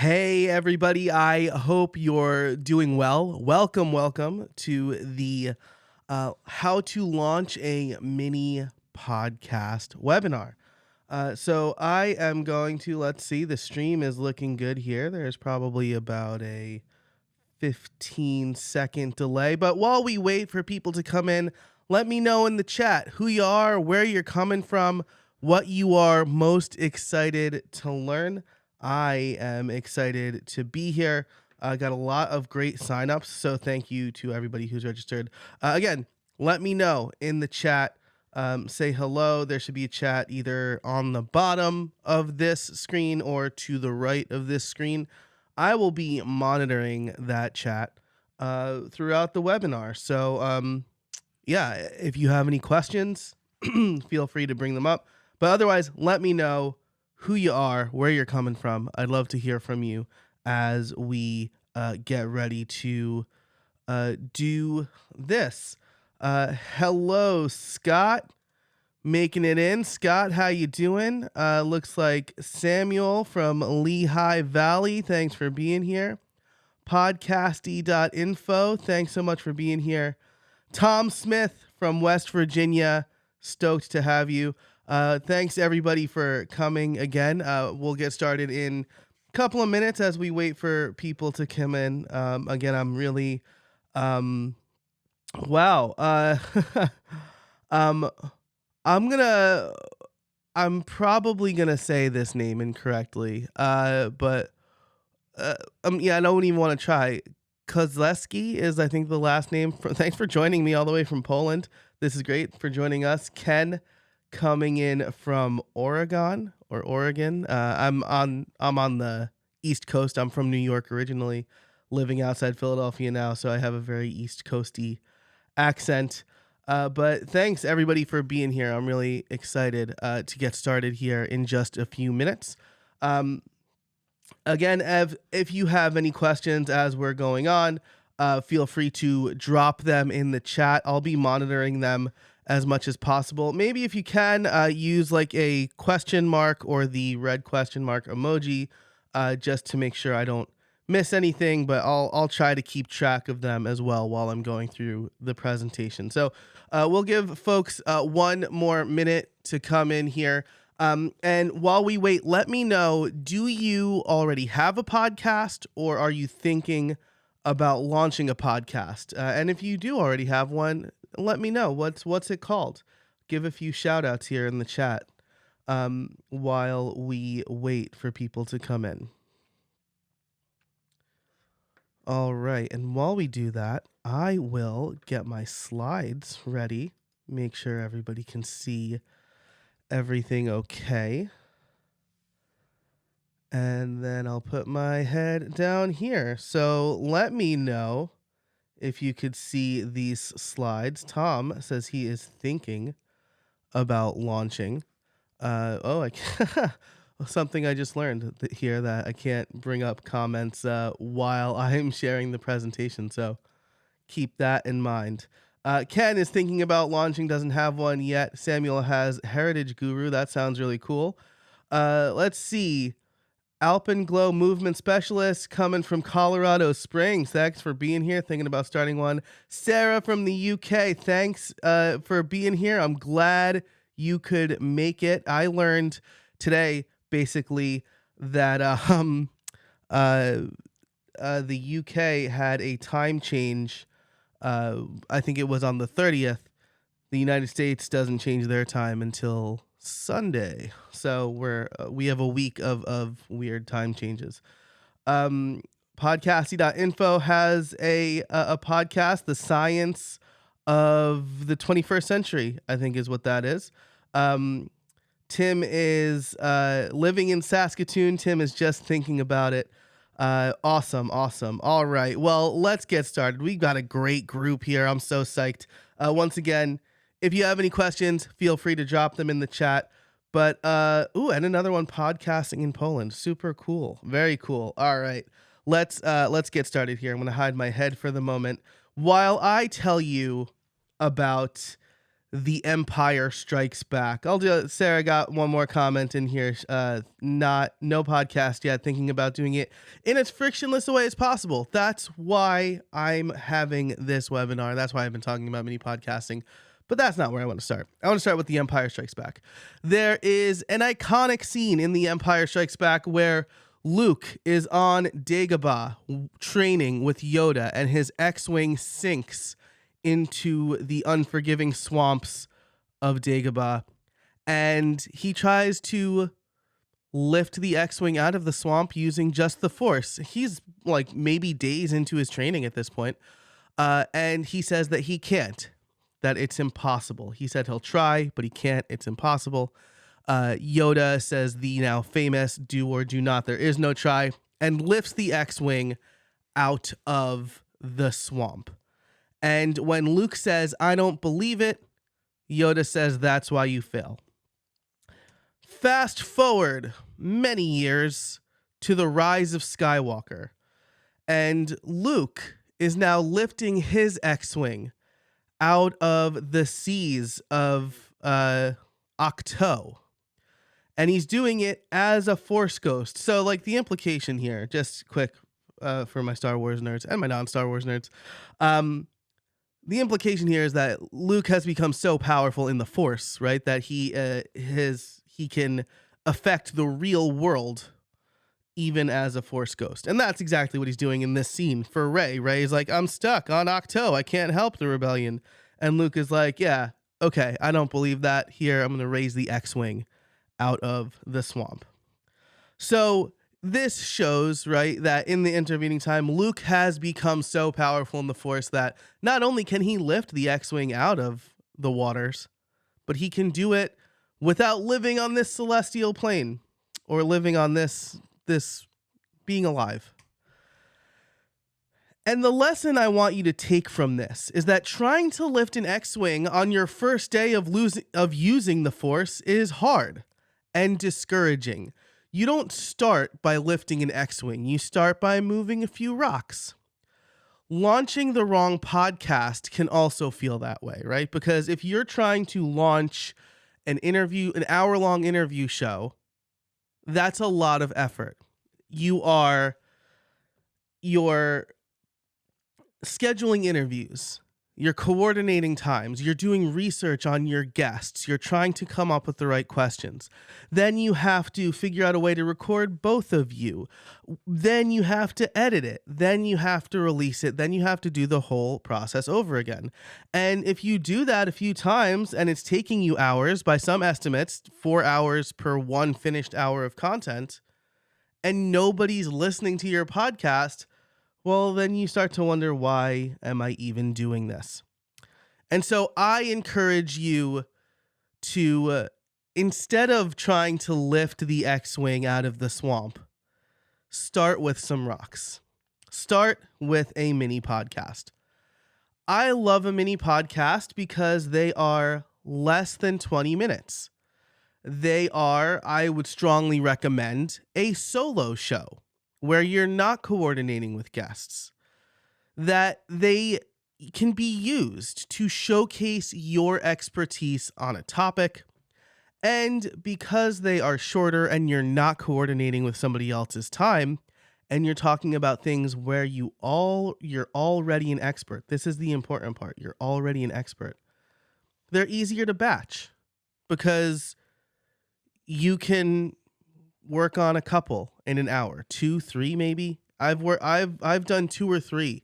Hey, everybody. I hope you're doing well. Welcome to the How to Launch a Mini Podcast webinar. So I am going to, let's see, the stream is looking good here. There's probably about a 15-second delay. But while we wait for people to come in, let me know in the chat who you are, where you're coming from, what you are most excited to learn. I am excited to be here. I got a lot of great signups, so thank you to everybody who's registered. Again, let me know in the chat. Say hello. There should be a chat either on the bottom of this screen or to the right of this screen. I will be monitoring that chat throughout the webinar. So, yeah, if you have any questions, feel free to bring them up. But otherwise, let me know who you are, where you're coming from. I'd love to hear from you as we get ready to do this. Hello, Scott. Making it in. Scott, how you doing? Looks like Samuel from Lehigh Valley. Thanks for being here. Podcasty.info. Thanks so much for being here. Tom Smith from West Virginia. Stoked to have you. Thanks everybody for coming again. We'll get started in a couple of minutes as we wait for people to come in. Again, I'm really, wow. um, I'm probably gonna say this name incorrectly. But yeah, I don't even want to try. Kozleski is, I think, the last name. Thanks for joining me all the way from Poland. This is great for joining us. Ken, coming in from Oregon or Oregon. I'm on the East Coast. I'm from New York originally, living outside Philadelphia now, so I have a very East Coasty accent. But thanks everybody for being here. I'm really excited to get started here in just a few minutes. Again, if you have any questions as we're going on, feel free to drop them in the chat. I'll be monitoring them as much as possible. Maybe if you can, use like a question mark or the red question mark emoji, just to make sure I don't miss anything, but I'll try to keep track of them as well while I'm going through the presentation. So we'll give folks 1 more minute to come in here. And while we wait, let me know, do you already have a podcast or are you thinking about launching a podcast? And if you do already have one, let me know. What's it called? Give a few shout outs here in the chat while we wait for people to come in. All right, and while we do that, I will get my slides ready, make sure everybody can see everything okay. And then I'll put my head down here. So let me know if you could see these slides. Tom says he is thinking about launching. Something I just learned here, that I can't bring up comments while I'm sharing the presentation. So keep that in mind. Ken is thinking about launching, doesn't have one yet. Samuel has Heritage Guru. That sounds really cool. Let's see. Alpenglow Movement Specialist coming from Colorado Springs. Thanks for being here. Thinking about starting one. Sarah from the UK. Thanks for being here. I'm glad you could make it. I learned today, basically, that the UK had a time change. I think it was on the 30th. The United States doesn't change their time until Sunday, so we have a week of weird time changes. Podcasty.info has a podcast, The Science of the 21st Century, I think is what that is. Tim is living in Saskatoon. Tim is just thinking about it. Awesome. All right, well, let's get started. We've got a great group here. I'm so psyched. Once again, if you have any questions, feel free to drop them in the chat. But and another one, podcasting in Poland. Super cool. Very cool. All right. Let's get started here. I'm going to hide my head for the moment while I tell you about The Empire Strikes Back. Sarah got one more comment in here. No podcast yet. Thinking about doing it in as frictionless a way as possible. That's why I'm having this webinar. That's why I've been talking about mini podcasting. But that's not where I want to start. I want to start with The Empire Strikes Back. There is an iconic scene in The Empire Strikes Back where Luke is on Dagobah training with Yoda, and his X-Wing sinks into the unforgiving swamps of Dagobah, and he tries to lift the X-Wing out of the swamp using just the Force. He's like maybe days into his training at this point, and he says that he can't, that it's impossible. He said he'll try, but he can't. It's impossible. Yoda says the now famous "do or do not, there is no try," and lifts the X-Wing out of the swamp. And when Luke says, "I don't believe it," Yoda says, "That's why you fail." Fast forward many years to the rise of Skywalker, and Luke is now lifting his X-Wing out of the seas of Octo. And he's doing it as a Force ghost. So, like, the implication here, just quick for my Star Wars nerds and my non-Star Wars nerds, the implication here is that Luke has become so powerful in the Force, right, that he can affect the real world even as a Force ghost. And that's exactly what he's doing in this scene for Rey. Rey's like, "I'm stuck on Octo. I can't help the rebellion." And Luke is like, "Yeah, okay, I don't believe that. Here, I'm going to raise the X-Wing out of the swamp." So this shows, right, that in the intervening time, Luke has become so powerful in the Force that not only can he lift the X-Wing out of the waters, but he can do it without living on this celestial plane or living on this being alive. And the lesson I want you to take from this is that trying to lift an X-Wing on your first day of using the Force is hard and discouraging. You don't start by lifting an X-Wing. You start by moving a few rocks. Launching the wrong podcast can also feel that way, right? Because if you're trying to launch an hour-long interview show, that's a lot of effort. You're scheduling interviews. You're coordinating times. You're doing research on your guests. You're trying to come up with the right questions. Then you have to figure out a way to record both of you. Then you have to edit it. Then you have to release it. Then you have to do the whole process over again. And if you do that a few times and it's taking you hours, by some estimates, 4 hours per one finished hour of content, and nobody's listening to your podcast, well, then you start to wonder, why am I even doing this? And so I encourage you to, instead of trying to lift the X-Wing out of the swamp, start with some rocks. Start with a mini podcast. I love a mini podcast because they are less than 20 minutes. They are, I would strongly recommend, a solo show where you're not coordinating with guests, that they can be used to showcase your expertise on a topic. And because they are shorter and you're not coordinating with somebody else's time, and you're talking about things where you're already an expert. This is the important part. You're already an expert. They're easier to batch because you can work on a couple in an hour, 2, 3 maybe. I've done 2 or 3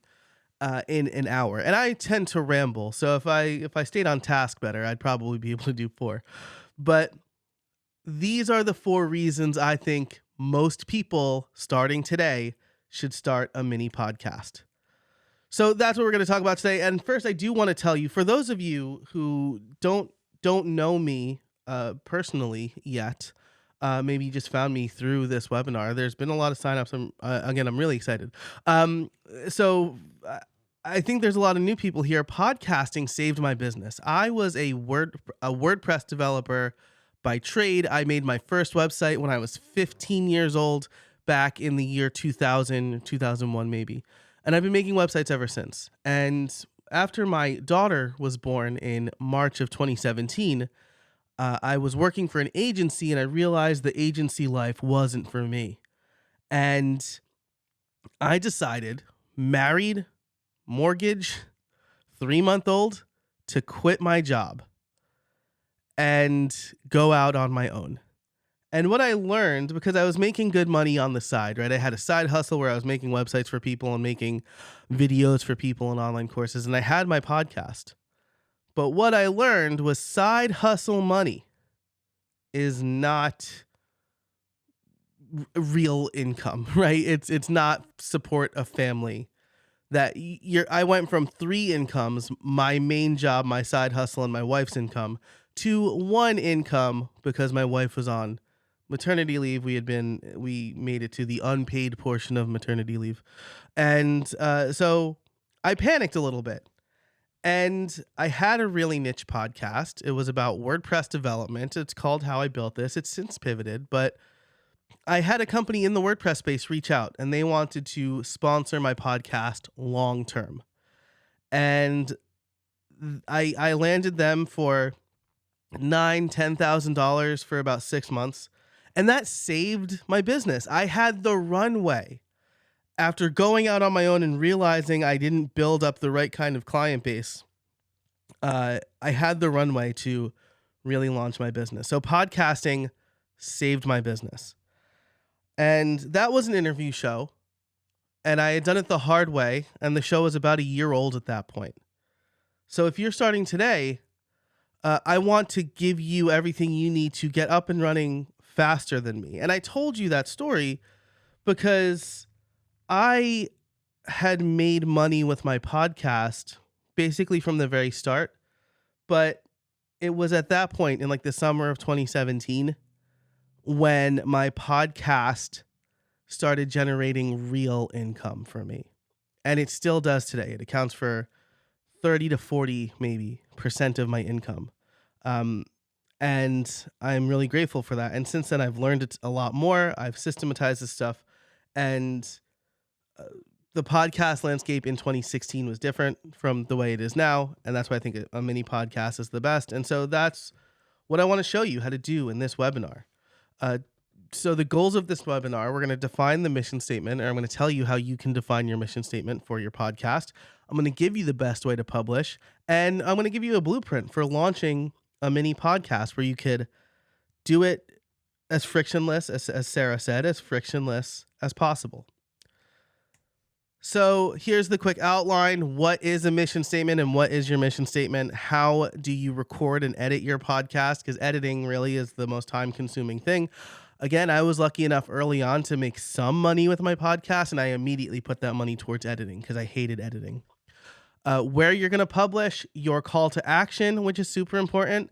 in an hour, and I tend to ramble. So if I stayed on task better, I'd probably be able to do 4. But these are the 4 reasons I think most people starting today should start a mini podcast. So that's what we're going to talk about today. And first, I do want to tell you, for those of you who don't know me personally yet, maybe you just found me through this webinar. There's been a lot of signups. I'm really excited. So I think there's a lot of new people here. Podcasting saved my business. I was a WordPress developer by trade. I made my first website when I was 15 years old, back in the year 2000, 2001 maybe. And I've been making websites ever since. And after my daughter was born in March of 2017, I was working for an agency and I realized the agency life wasn't for me. And I decided, married, mortgage, 3-month old, to quit my job and go out on my own. And what I learned, because I was making good money on the side, right? I had a side hustle where I was making websites for people and making videos for people and online courses, and I had my podcast. But what I learned was side hustle money is not real income, right? It's not support a family. I went from 3 incomes, my main job, my side hustle, and my wife's income, to 1 income because my wife was on maternity leave. We made it to the unpaid portion of maternity leave. And so I panicked a little bit. And I had a really niche podcast. It was about WordPress development. It's called How I Built This. It's since pivoted, but I had a company in the WordPress space reach out and they wanted to sponsor my podcast long term. And I landed them for $10,000 for about 6 months. And that saved my business. I had the runway after going out on my own and realizing I didn't build up the right kind of client base. I had the runway to really launch my business. So podcasting saved my business. And that was an interview show. And I had done it the hard way. And the show was about a year old at that point. So if you're starting today, I want to give you everything you need to get up and running faster than me. And I told you that story because I had made money with my podcast basically from the very start. But it was at that point in like the summer of 2017 when my podcast started generating real income for me. And it still does today. It accounts for 30 to 40 maybe % of my income. And I'm really grateful for that. And since then, I've learned it a lot more. I've systematized this stuff. And the podcast landscape in 2016 was different from the way it is now. And that's why I think a mini podcast is the best. And so that's what I want to show you how to do in this webinar. So the goals of this webinar, we're going to define the mission statement, and I'm going to tell you how you can define your mission statement for your podcast. I'm going to give you the best way to publish, and I'm going to give you a blueprint for launching a mini podcast where you could do it as frictionless, as Sarah said, as frictionless as possible. So here's the quick outline. What is a mission statement and what is your mission statement? How do you record and edit your podcast? Because editing really is the most time-consuming thing. Again, I was lucky enough early on to make some money with my podcast, and I immediately put that money towards editing because I hated editing. Where you're going to publish, your call to action, which is super important,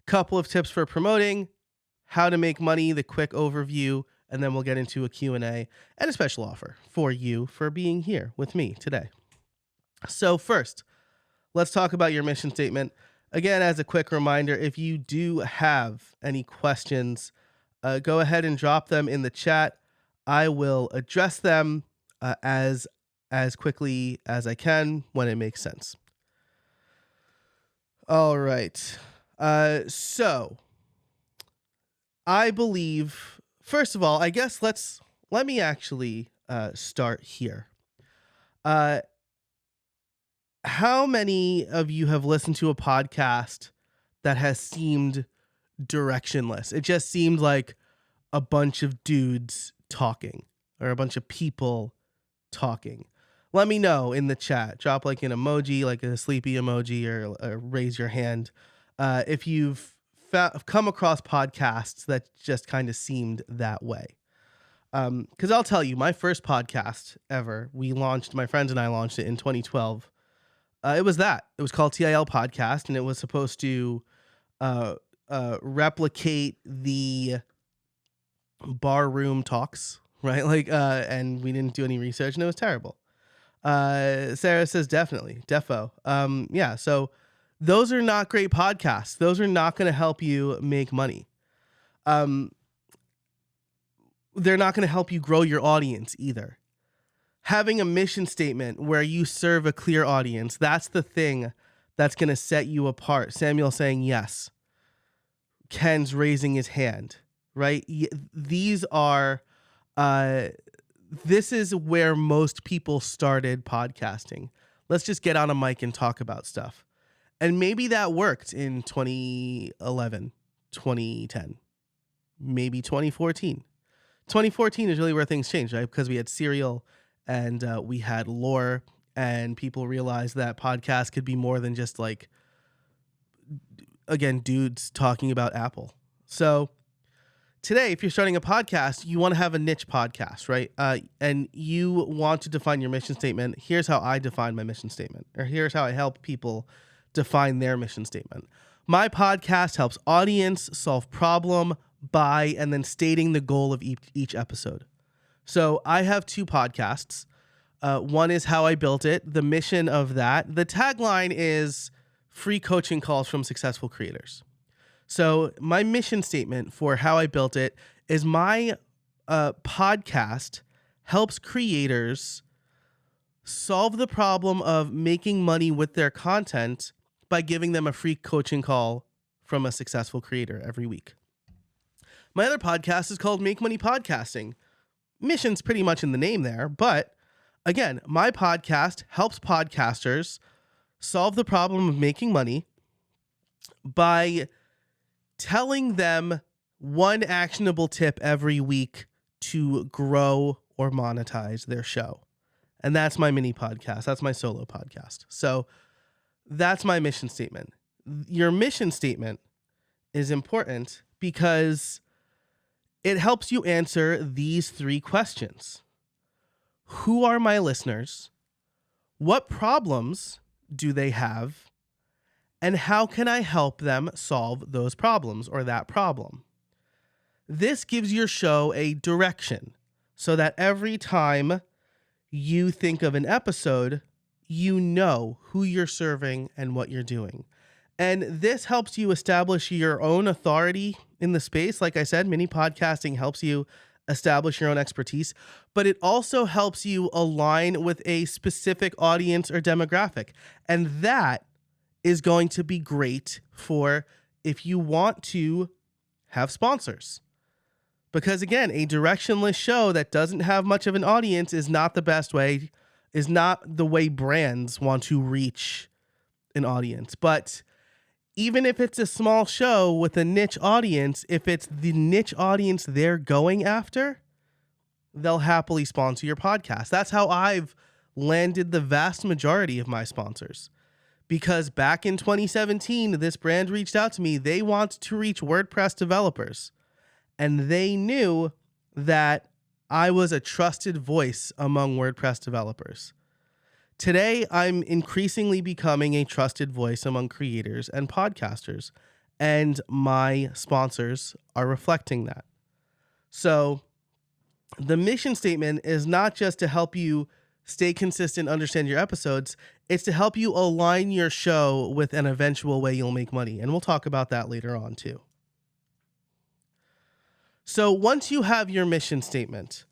couple of tips for promoting, how to make money, the quick overview, and then we'll get into a Q&A and a special offer for you for being here with me today. So first, let's talk about your mission statement. Again, as a quick reminder, if you do have any questions, go ahead and drop them in the chat. I will address them as quickly as I can when it makes sense. All right. So I believe, first of all, I guess let me actually start here. How many of you have listened to a podcast that has seemed directionless? It just seemed like a bunch of dudes talking or a bunch of people talking. Let me know in the chat. Drop like an emoji, like a sleepy emoji, or raise your hand if you've come across podcasts that just kind of seemed that way. Because I'll tell you, my first podcast ever, my friends and I launched it in 2012. It was called TIL Podcast, and it was supposed to replicate the barroom talks, right? And we didn't do any research, and it was terrible. Sarah says definitely, defo. Yeah, so those are not great podcasts. Those are not going to help you make money. They're not going to help you grow your audience either. Having a mission statement where you serve a clear audience, that's the thing that's going to set you apart. Samuel saying yes. Ken's raising his hand, right? These are, this is where most people started podcasting. Let's just get on a mic and talk about stuff. And maybe that worked in 2011, 2010, maybe 2014. 2014 is really where things changed, right? Because we had Serial and we had Lore, and people realized that podcasts could be more than just like, again, dudes talking about Apple. So today, if you're starting a podcast, you want to have a niche podcast, right? And you want to define your mission statement. Here's how I define my mission statement, or here's how I help people define their mission statement. My podcast helps audience solve problem by and then stating the goal of each episode. So I have two podcasts. One is How I Built It. The mission of that, the tagline is free coaching calls from successful creators. So my mission statement for How I Built It is my podcast helps creators solve the problem of making money with their content by giving them a free coaching call from a successful creator every week. My other podcast is called Make Money Podcasting. Mission's pretty much in the name there, but again, my podcast helps podcasters solve the problem of making money by telling them one actionable tip every week to grow or monetize their show. And that's my mini podcast. That's my solo podcast. So that's my mission statement. Your mission statement is important because it helps you answer these three questions. Who are my listeners? What problems do they have? And how can I help them solve those problems or that problem? This gives your show a direction so that every time you think of an episode, you know who you're serving and what you're doing. And this helps you establish your own authority in the space. Like I said, mini podcasting helps you establish your own expertise, but it also helps you align with a specific audience or demographic. And that is going to be great for if you want to have sponsors. Because again, a directionless show that doesn't have much of an audience is not the best way, is not the way brands want to reach an audience. But even if it's a small show with a niche audience, if it's the niche audience they're going after, they'll happily sponsor your podcast. That's how I've landed the vast majority of my sponsors. Because back in 2017, this brand reached out to me. They want to reach WordPress developers. And they knew that I was a trusted voice among WordPress developers. Today, I'm increasingly becoming a trusted voice among creators and podcasters, and my sponsors are reflecting that. So the mission statement is not just to help you stay consistent, understand your episodes. It's to help you align your show with an eventual way you'll make money. And we'll talk about that later on too. So once you have your mission statement,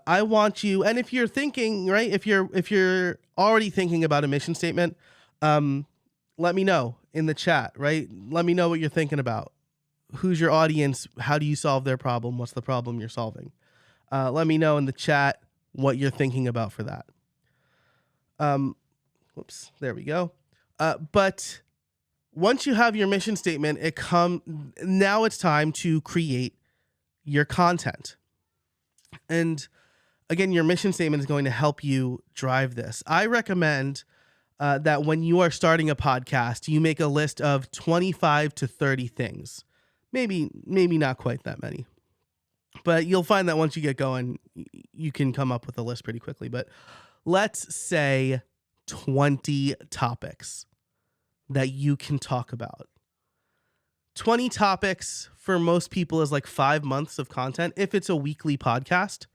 I want you, and if you're thinking, right, if you're already thinking about a mission statement, let me know in the chat, right? Let me know what you're thinking about. Who's your audience? How do you solve their problem? What's the problem you're solving? Let me know in the chat what you're thinking about for that. Whoops, there we go. But once you have your mission statement, now it's time to create your content. And again, your mission statement is going to help you drive this. I recommend that when you are starting a podcast, you make a list of 25 to 30 things. Maybe not quite that many. But you'll find that once you get going, you can come up with a list pretty quickly. But let's say 20 topics that you can talk about. 20 topics for most people is like 5 months of content if it's a weekly podcast.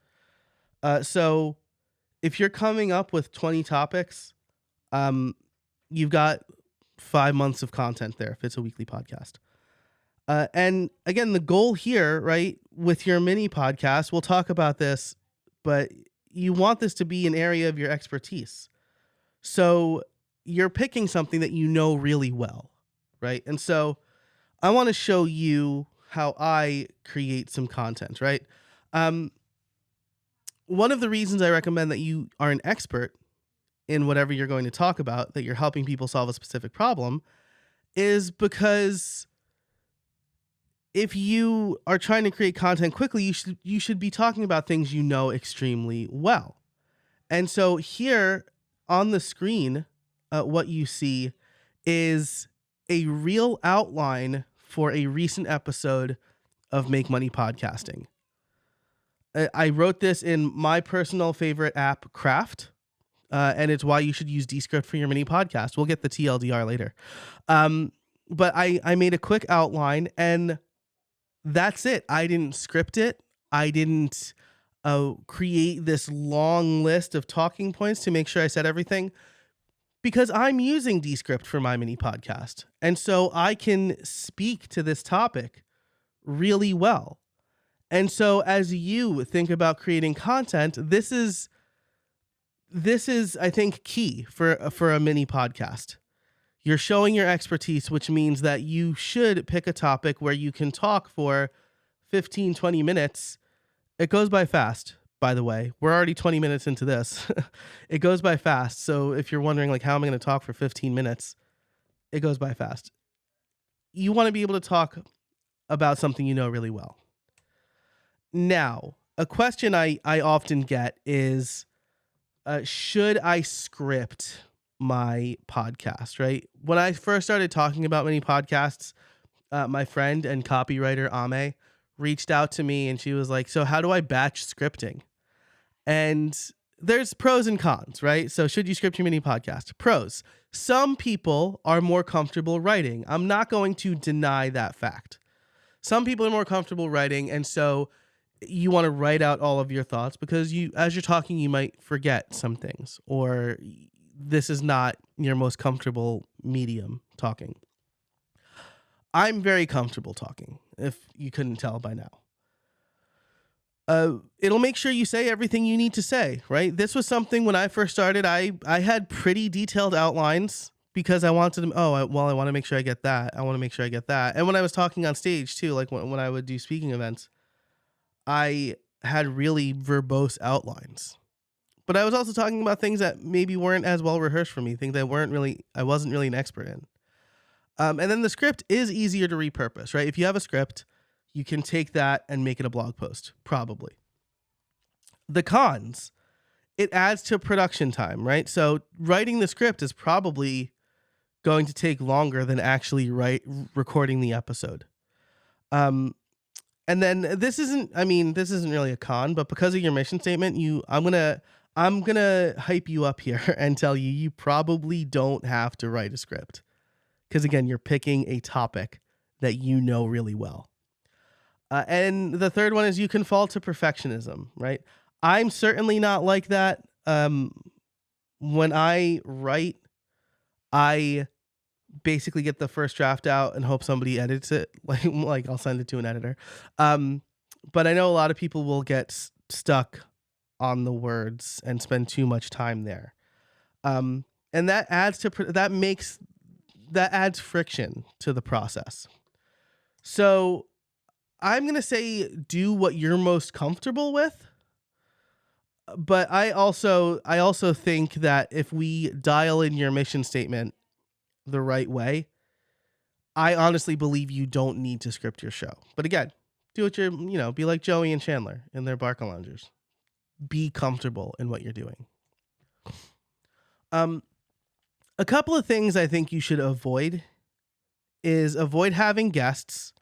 So if you're coming up with 20 topics, you've got 5 months of content there if it's a weekly podcast. And again, the goal here, right, with your mini podcast, we'll talk about this, but you want this to be an area of your expertise. So you're picking something that you know really well, right? And so I want to show you how I create some content, right? Um, One of the reasons I recommend that you are an expert in whatever you're going to talk about, that you're helping people solve a specific problem, is because if you are trying to create content quickly, you should be talking about things you know extremely well. And so here on the screen, what you see is a real outline for a recent episode of Make Money Podcasting. I wrote this in my personal favorite app, Craft, and it's why you should use Descript for your mini podcast. We'll get the TLDR later. But I made a quick outline, and that's it. I didn't script it. I didn't create this long list of talking points to make sure I said everything, because I'm using Descript for my mini podcast. And so I can speak to this topic really well. And so as you think about creating content, this is I think key for a mini podcast. You're showing your expertise, which means that you should pick a topic where you can talk for 15, 20 minutes. It goes by fast, by the way. We're already 20 minutes into this. It goes by fast. So if you're wondering, like, how am I going to talk for 15 minutes? It goes by fast. You want to be able to talk about something you know really well. Now, a question I often get is, should I script my podcast, right? When I first started talking about mini podcasts, my friend and copywriter Ame reached out to me and she was like, so how do I batch scripting? And there's pros and cons, right? So should you script your mini podcast? Pros. Some people are more comfortable writing. I'm not going to deny that fact. Some people are more comfortable writing, and so you want to write out all of your thoughts because as you're talking, you might forget some things, or this is not your most comfortable medium talking. I'm very comfortable talking, if you couldn't tell by now. It'll make sure you say everything you need to say, right? This was something when I first started, I had pretty detailed outlines because I wanted to, I want to make sure I get that. I want to make sure I get that. And when I was talking on stage too, like when I would do speaking events, I had really verbose outlines. But I was also talking about things that maybe weren't as well rehearsed for me, things I wasn't really an expert in. And then the script is easier to repurpose, right? If you have a script, you can take that and make it a blog post, probably. The cons, it adds to production time, right? So writing the script is probably going to take longer than actually recording the episode. And then this isn't really a con, but because of your mission statement, I'm gonna hype you up here and tell you probably don't have to write a script. Because again, you're picking a topic that you know really well. And the third one is you can fall to perfectionism, right? I'm certainly not like that. When I write, I basically get the first draft out and hope somebody edits it. Like I'll send it to an editor. But I know a lot of people will get stuck on the words and spend too much time there. And that adds friction to the process. So I'm going to say do what you're most comfortable with. But I also think that if we dial in your mission statement the right way, I honestly believe you don't need to script your show. But again, do what be like Joey and Chandler in their Barca Loungers. Be comfortable in what you're doing. A couple of things I think you should avoid having guests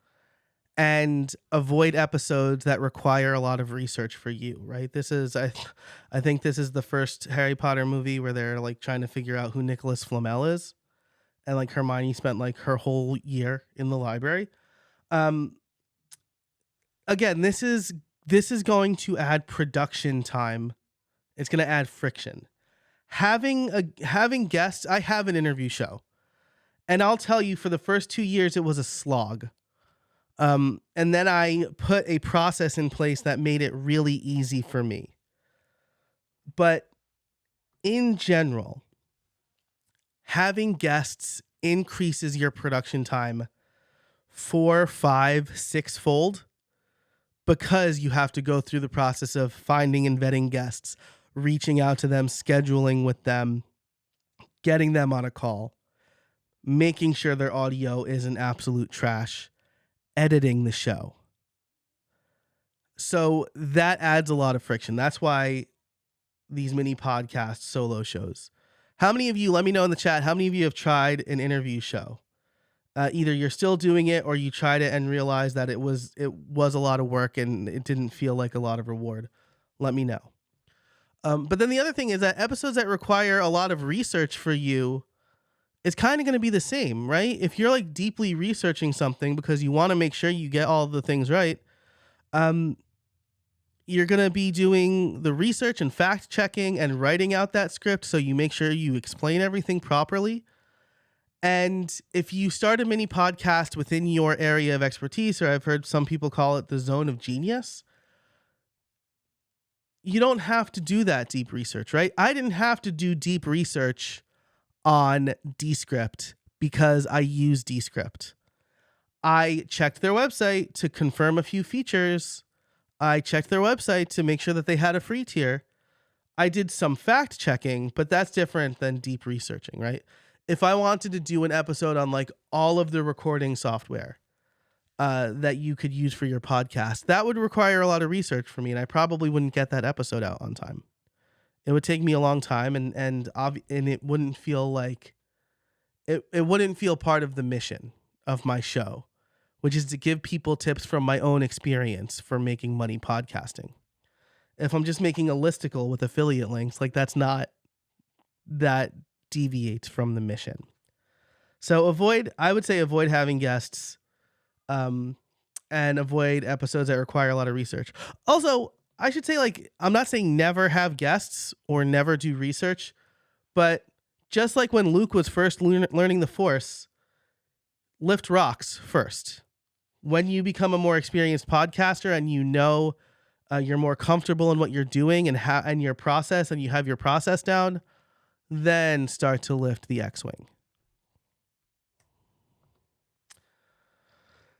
and avoid episodes that require a lot of research for you, right? I think this is the first Harry Potter movie where they're like trying to figure out who Nicholas Flamel is. And like Hermione spent like her whole year in the library. Again, this is going to add production time. It's going to add friction. Having guests, I have an interview show. And I'll tell you, for the first 2 years, it was a slog. And then I put a process in place that made it really easy for me. But in general, having guests increases your production time 4, 5, 6-fold because you have to go through the process of finding and vetting guests, reaching out to them, scheduling with them, getting them on a call, making sure their audio isn't absolute trash, editing the show. So that adds a lot of friction. That's why these mini podcast solo shows. How many of you, let me know in the chat, how many of you have tried an interview show? Either you're still doing it or you tried it and realized that it was a lot of work and it didn't feel like a lot of reward. Let me know. But then the other thing is that episodes that require a lot of research for you is kind of going to be the same, right? If you're like deeply researching something because you want to make sure you get all the things right, you're going to be doing the research and fact checking and writing out that script so you make sure you explain everything properly. And if you start a mini podcast within your area of expertise, or I've heard some people call it the zone of genius, you don't have to do that deep research, right? I didn't have to do deep research on Descript because I use Descript. I checked their website to confirm a few features. I checked their website to make sure that they had a free tier. I did some fact checking, but that's different than deep researching, right? If I wanted to do an episode on like all of the recording software that you could use for your podcast, that would require a lot of research for me, and I probably wouldn't get that episode out on time. It would take me a long time, and it wouldn't feel like it wouldn't feel part of the mission of my show, which is to give people tips from my own experience for making money podcasting. If I'm just making a listicle with affiliate links, like that deviates from the mission. So I would say avoid having guests, and avoid episodes that require a lot of research. Also, I should say, like, I'm not saying never have guests or never do research, but just like when Luke was first learning the Force, lift rocks first. When you become a more experienced podcaster and you know you're more comfortable in what you're doing and your process, and you have your process down, then start to lift the X-Wing.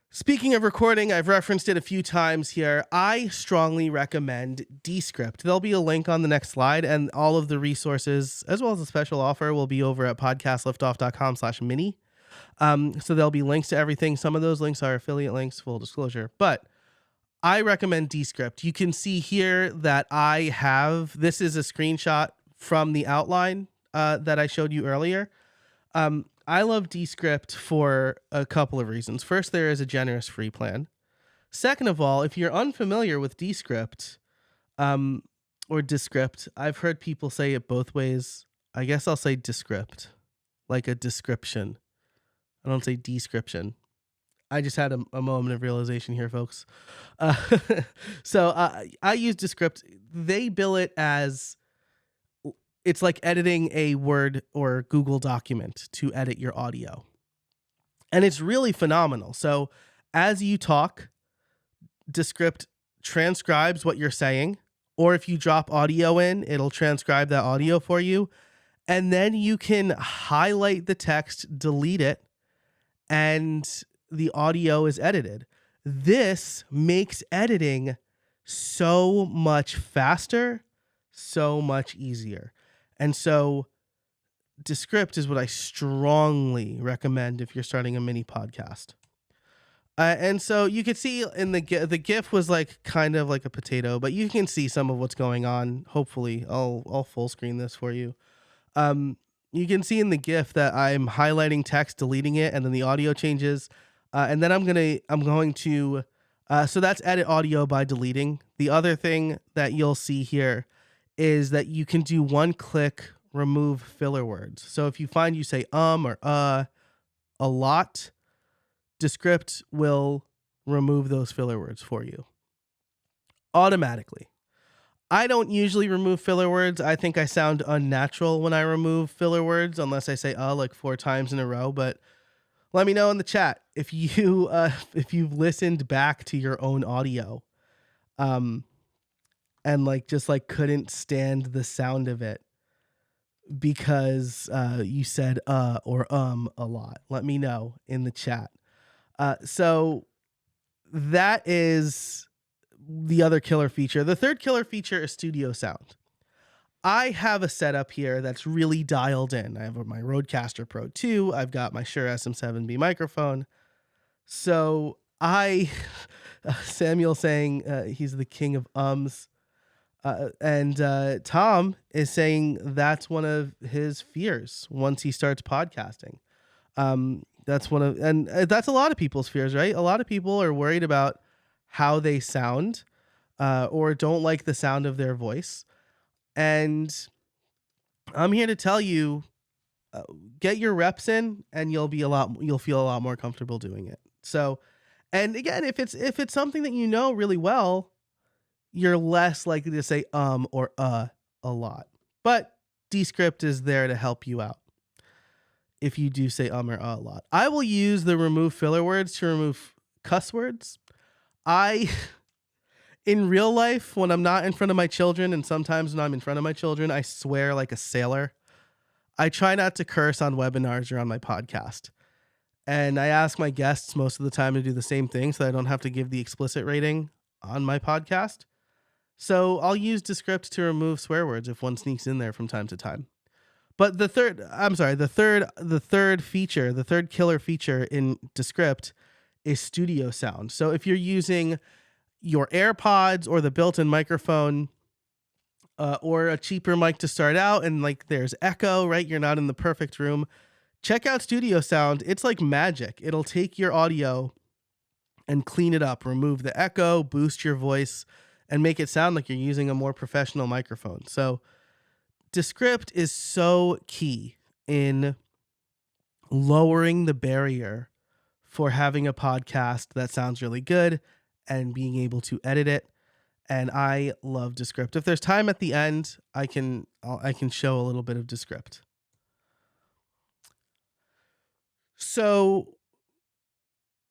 Speaking of recording, I've referenced it a few times here. I strongly recommend Descript. There'll be a link on the next slide, and all of the resources, as well as a special offer, will be over at podcastliftoff.com/mini. So there'll be links to everything. Some of those links are affiliate links, full disclosure, but I recommend Descript. You can see here that this is a screenshot from the outline that I showed you earlier. I love Descript for a couple of reasons. First, there is a generous free plan. Second of all, if you're unfamiliar with Descript, or Descript, I've heard people say it both ways. I guess I'll say Descript, like a description. I don't say description. I just had a moment of realization here, folks. So I use Descript. They bill it as it's like editing a Word or Google document to edit your audio. And it's really phenomenal. So as you talk, Descript transcribes what you're saying, or if you drop audio in, it'll transcribe that audio for you. And then you can highlight the text, delete it, and the audio is edited. This makes editing so much faster, so much easier. And so Descript is what I strongly recommend if you're starting a mini podcast. And so you could see in the GIF was like kind of like a potato, but you can see some of what's going on. Hopefully I'll full screen this for you. You can see in the GIF that I'm highlighting text, deleting it, and then the audio changes. And then I'm going to, so that's edit audio by deleting. The other thing that you'll see here is that you can do one click remove filler words. So if you find you say or a lot, Descript will remove those filler words for you automatically. I don't usually remove filler words. I think I sound unnatural when I remove filler words, unless I say like 4 times in a row. But let me know in the chat if you've listened back to your own audio, and and like just like couldn't stand the sound of it because you said or a lot. Let me know in the chat. So that is the other killer feature. The third killer feature is studio sound. I have a setup here that's really dialed in. I have my Rodecaster Pro 2. I've got my Shure SM7B microphone. So Samuel saying he's the king of ums. And Tom is saying that's one of his fears once he starts podcasting. That's a lot of people's fears, right? A lot of people are worried about how they sound or don't like the sound of their voice. And I'm here to tell you, get your reps in, and you'll feel a lot more comfortable doing it. So, and again, if it's something that you know really well, you're less likely to say or a lot. But Descript is there to help you out if you do say or a lot. I will use the remove filler words to remove cuss words. In real life, when I'm not in front of my children, and sometimes when I'm in front of my children, I swear like a sailor. I try not to curse on webinars or on my podcast. And I ask my guests most of the time to do the same thing so I don't have to give the explicit rating on my podcast. So I'll use Descript to remove swear words if one sneaks in there from time to time. But the third killer feature in Descript is studio sound. So if you're using your AirPods or the built-in microphone or a cheaper mic to start out and like there's echo, right? You're not in the perfect room. Check out studio sound. It's like magic. It'll take your audio and clean it up, remove the echo, boost your voice, and make it sound like you're using a more professional microphone. So Descript is so key in lowering the barrier for having a podcast that sounds really good and being able to edit it. And I love Descript. If there's time at the end, I can show a little bit of Descript. So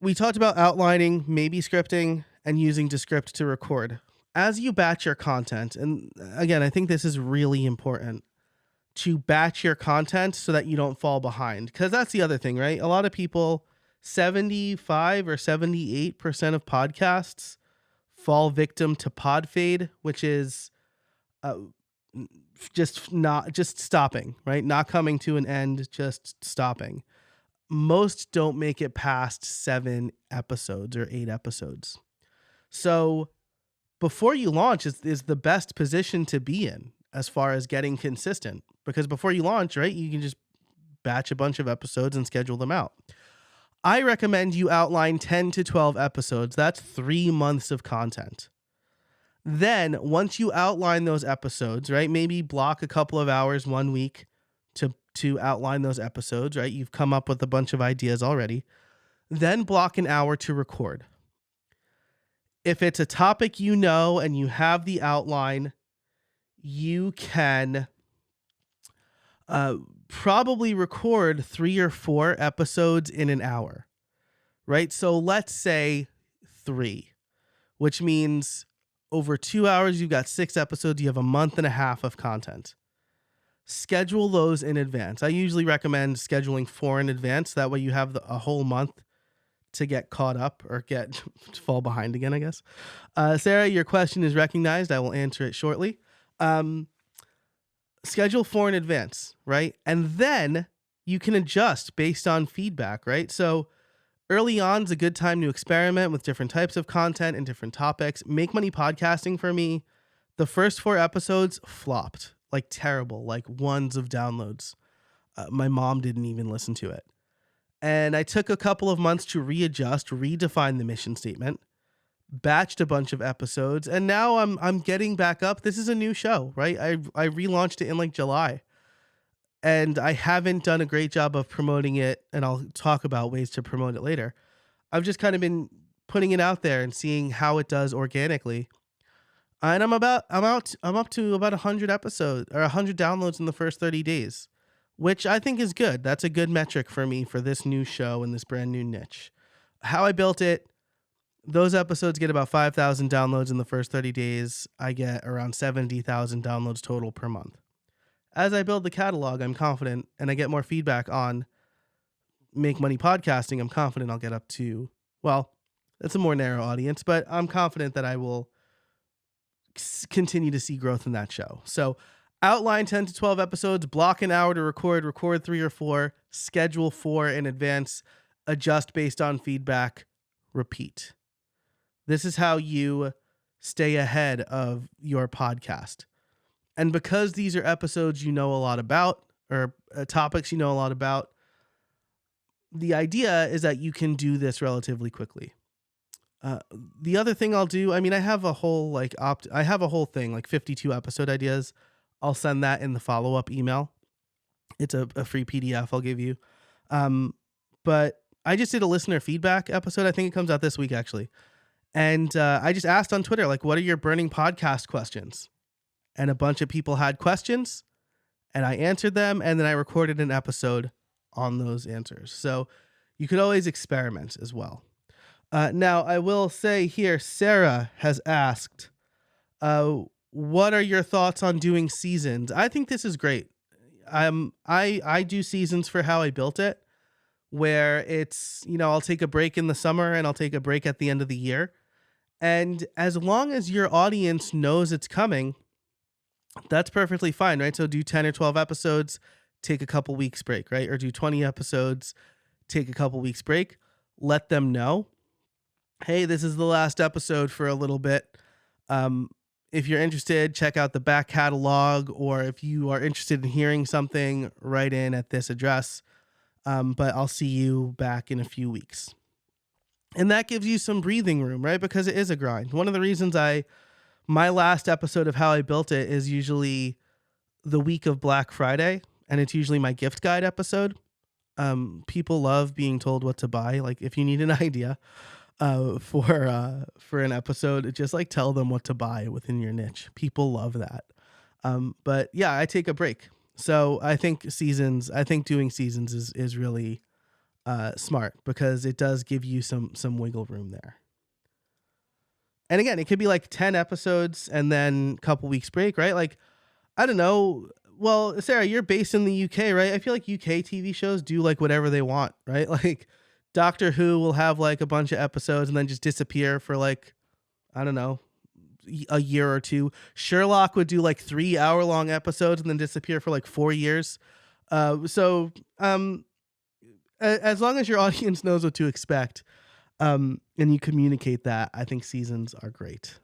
we talked about outlining, maybe scripting, and using Descript to record. As you batch your content, and again, I think this is really important, to batch your content so that you don't fall behind. Because that's the other thing, right? A lot of people, 75 or 78% of podcasts fall victim to pod fade, which is just stopping, right? Not coming to an end, just stopping. Most don't make it past 7 episodes or 8 episodes. So before you launch is the best position to be in as far as getting consistent, because before you launch, right, you can just batch a bunch of episodes and schedule them out. I recommend you outline 10 to 12 episodes. That's 3 months of content. Then once you outline those episodes, right, maybe block a couple of hours 1 week to outline those episodes, right? You've come up with a bunch of ideas already. Then block an hour to record. If it's a topic you know and you have the outline, you can probably record 3 or 4 episodes in an hour, right? So let's say 3, which means over 2 hours, you've got 6 episodes. You have a month and a half of content. Schedule those in advance. I usually recommend scheduling 4 in advance. That way you have a whole month to get caught up or fall behind again, I guess. Sarah, your question is recognized. I will answer it shortly. Schedule 4 in advance, right? And then you can adjust based on feedback, right? So early on is a good time to experiment with different types of content and different topics. Make Money Podcasting for me, the first 4 episodes flopped, like terrible, like ones of downloads. My mom didn't even listen to it. And I took a couple of months to readjust, redefine the mission statement, batched a bunch of episodes, and now I'm getting back up. This is a new show, right? I relaunched it in like July. And I haven't done a great job of promoting it, and I'll talk about ways to promote it later. I've just kind of been putting it out there and seeing how it does organically. And I'm up to about 100 episodes or 100 downloads in the first 30 days, which I think is good. That's a good metric for me for this new show and this brand new niche. How I built it, Those episodes get about 5,000 downloads in the first 30 days. I get around 70,000 downloads total per month. As I build the catalog, I'm confident, and I get more feedback on Make Money Podcasting, I'm confident I'll get up to, well, it's a more narrow audience, but I'm confident that I will continue to see growth in that show. So outline 10 to 12 episodes, block an hour to record 3 or 4, schedule 4 in advance, adjust based on feedback, repeat. This is how you stay ahead of your podcast. And because these are episodes you know a lot about, or topics you know a lot about, the idea is that you can do this relatively quickly. The other thing I'll do, I mean, I have a whole thing, like 52 episode ideas. I'll send that in the follow-up email. It's a free PDF I'll give you. But I just did a listener feedback episode. I think it comes out this week, actually. And I just asked on Twitter, like, what are your burning podcast questions? And a bunch of people had questions, and I answered them, and then I recorded an episode on those answers. So you could always experiment as well. Now, I will say here, Sarah has asked, what are your thoughts on doing seasons? I think this is great. I do seasons for how I built it, where it's, I'll take a break in the summer and I'll take a break at the end of the year. And as long as your audience knows it's coming, that's perfectly fine, right? So do 10 or 12 episodes, take a couple weeks break, right? Or do 20 episodes, take a couple weeks break, let them know, hey, this is the last episode for a little bit. If you're interested, check out the back catalog, or if you are interested in hearing something, write in at this address. But I'll see you back in a few weeks. And that gives you some breathing room, right? Because it is a grind. One of the reasons my last episode of How I Built It is usually the week of Black Friday, and it's usually my gift guide episode. People love being told what to buy. Like, if you need an idea for an episode, just like tell them what to buy within your niche. People love that. But yeah, I take a break. So I think doing seasons is really smart, because it does give you some wiggle room there. And again, it could be like 10 episodes and then a couple weeks break, right? Like, I don't know. Well, Sarah, you're based in the UK, right? I feel like UK TV shows do like whatever they want, right? Like Doctor Who will have like a bunch of episodes and then just disappear for like, I don't know, a year or two. Sherlock would do like 3-hour-long episodes and then disappear for like 4 years. As long as your audience knows what to expect, and you communicate that, I think seasons are great.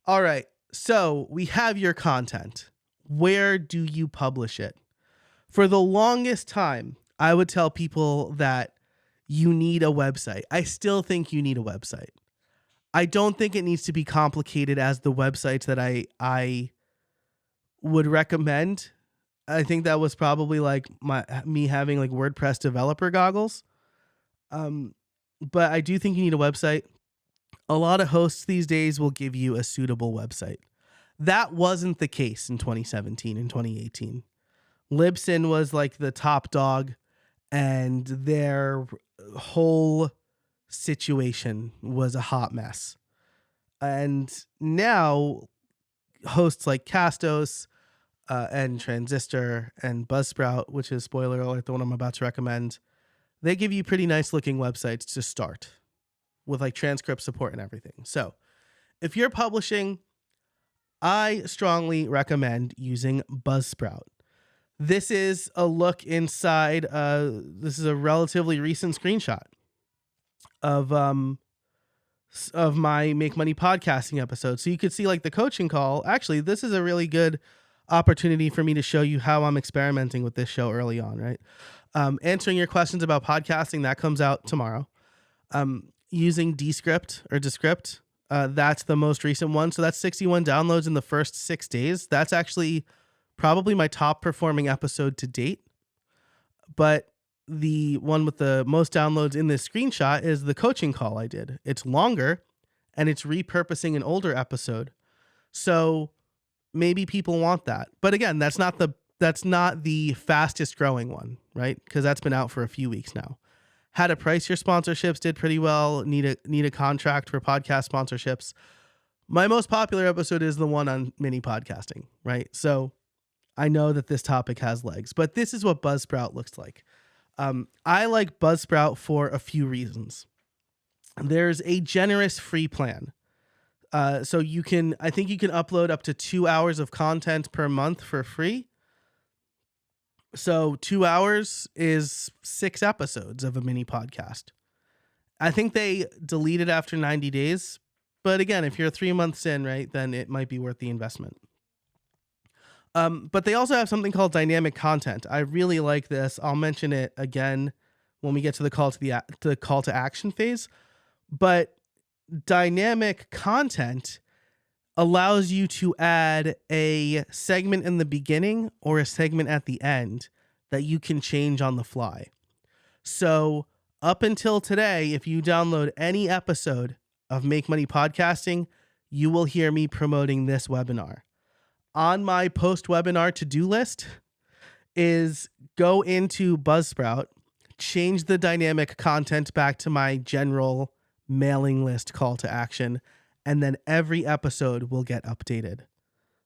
All right. So we have your content. Where do you publish it? For the longest time, I would tell people that you need a website. I still think you need a website. I don't think it needs to be complicated as the websites that I would recommend. I think that was probably like me having like WordPress developer goggles. But I do think you need a website. A lot of hosts these days will give you a suitable website. That wasn't the case in 2017 and 2018. Libsyn was like the top dog, and their whole situation was a hot mess. And now hosts like Castos and Transistor and Buzzsprout, which is, spoiler alert, the one I'm about to recommend, they give you pretty nice looking websites to start with like transcript support and everything. So if you're publishing, I strongly recommend using Buzzsprout. This is a look inside. This is a relatively recent screenshot of my Make Money Podcasting episode. So you could see like the coaching call. Actually, this is a really good opportunity for me to show you how I'm experimenting with this show early on, right? Answering your questions about podcasting, that comes out tomorrow. Using Descript or Descript, that's the most recent one. So that's 61 downloads in the first 6 days. That's actually probably my top performing episode to date. But the one with the most downloads in this screenshot is the coaching call I did. It's longer, and it's repurposing an older episode. So maybe people want that. But again, that's not the fastest growing one, right? Because that's been out for a few weeks now. How to price your sponsorships did pretty well. Need a contract for podcast sponsorships. My most popular episode is the one on mini podcasting, right? So I know that this topic has legs, but this is what Buzzsprout looks like. I like Buzzsprout for a few reasons. There's a generous free plan. So I think you can upload up to 2 hours of content per month for free. So 2 hours is 6 episodes of a mini podcast. I think they delete it after 90 days. But again, if you're 3 months in, right, then it might be worth the investment. But they also have something called dynamic content. I really like this. I'll mention it again when we get to the call to action phase. But dynamic content allows you to add a segment in the beginning or a segment at the end that you can change on the fly. So up until today, if you download any episode of Make Money Podcasting, you will hear me promoting this webinar. On my post-webinar to-do list is go into Buzzsprout, change the dynamic content back to my general mailing list call to action, and then every episode will get updated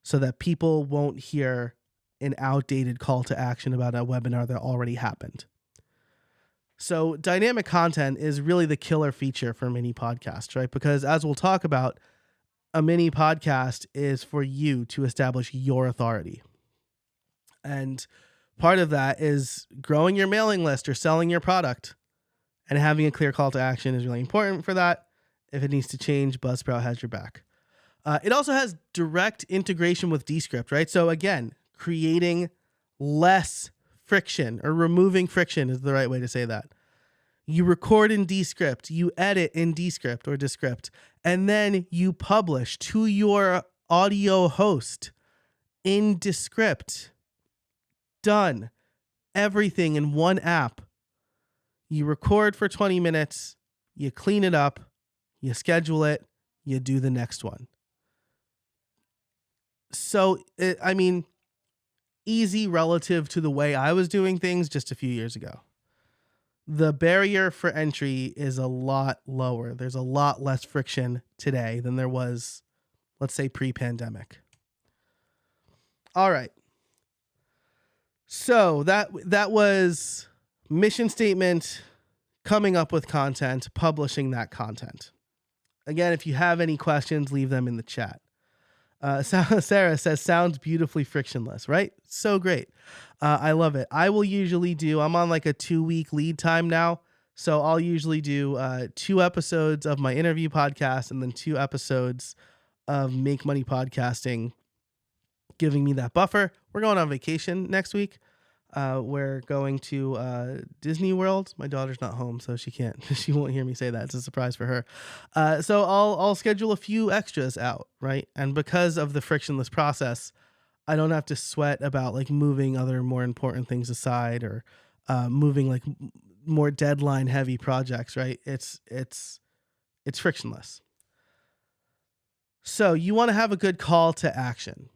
so that people won't hear an outdated call to action about a webinar that already happened. So dynamic content is really the killer feature for mini podcasts, right? Because as we'll talk about, a mini podcast is for you to establish your authority. And part of that is growing your mailing list or selling your product, and having a clear call to action is really important for that. If it needs to change, Buzzsprout has your back. It also has direct integration with Descript, right? So again, creating less friction, or removing friction is the right way to say that. You record in Descript, you edit in Descript or Descript, and then you publish to your audio host in Descript. Done. Everything in one app. You record for 20 minutes, you clean it up, you schedule it, you do the next one. So, easy relative to the way I was doing things just a few years ago. The barrier for entry is a lot lower. There's a lot less friction today than there was, let's say, pre-pandemic. All right. So that was mission statement, coming up with content, publishing that content. Again, if you have any questions, leave them in the chat. Sarah says, sounds beautifully frictionless, right? So great. I love it. I'm on like a 2-week lead time now. So I'll usually do 2 episodes of my interview podcast and then 2 episodes of Make Money Podcasting, giving me that buffer. We're going on vacation next week. We're going to Disney World. My daughter's not home, so she won't hear me say that. It's a surprise for her. So I'll schedule a few extras out, right? And because of the frictionless process, I don't have to sweat about like moving other more important things aside, or moving like more deadline heavy projects, right? It's frictionless. So you want to have a good call to action.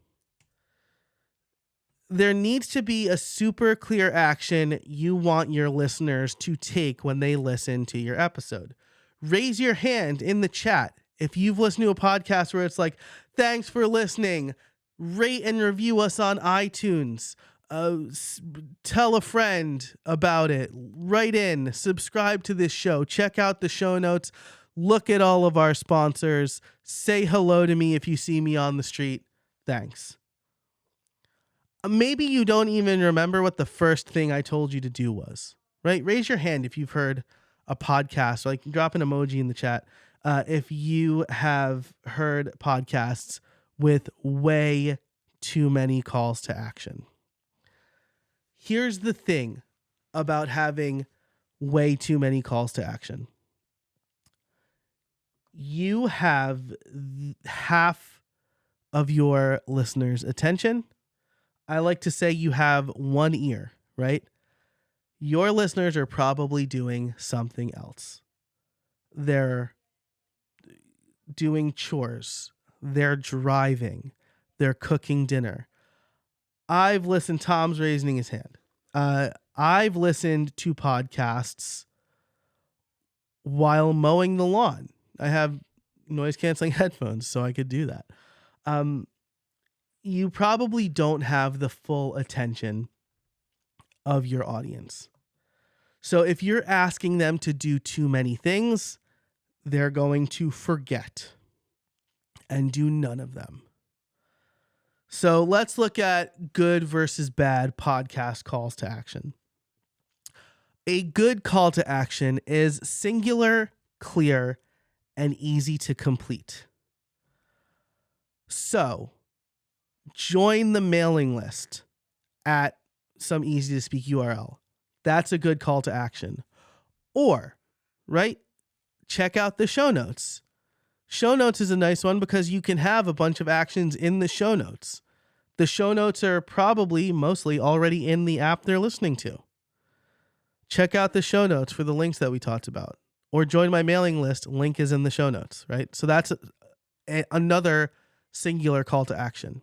There needs to be a super clear action you want your listeners to take when they listen to your episode. Raise your hand in the chat if you've listened to a podcast where it's like, thanks for listening, rate and review us on iTunes, tell a friend about it, write in, subscribe to this show, check out the show notes, look at all of our sponsors, say hello to me if you see me on the street. Thanks. Maybe you don't even remember what the first thing I told you to do was, right? Raise your hand if you've heard a podcast, like drop an emoji in the chat. If you have heard podcasts with way too many calls to action. Here's the thing about having way too many calls to action. You have half of your listeners' attention. I like to say you have one ear, right? Your listeners are probably doing something else. They're doing chores. They're driving. They're cooking dinner. Tom's raising his hand. I've listened to podcasts while mowing the lawn. I have noise canceling headphones, so I could do that. You probably don't have the full attention of your audience. So if you're asking them to do too many things, they're going to forget and do none of them. So let's look at good versus bad podcast calls to action. A good call to action is singular, clear, and easy to complete. So join the mailing list at some easy to speak URL. That's a good call to action. Or, right, check out the show notes. Show notes is a nice one because you can have a bunch of actions in the show notes. The show notes are probably mostly already in the app they're listening to. Check out the show notes for the links that we talked about. Or join my mailing list. Link is in the show notes, right? So that's another singular call to action.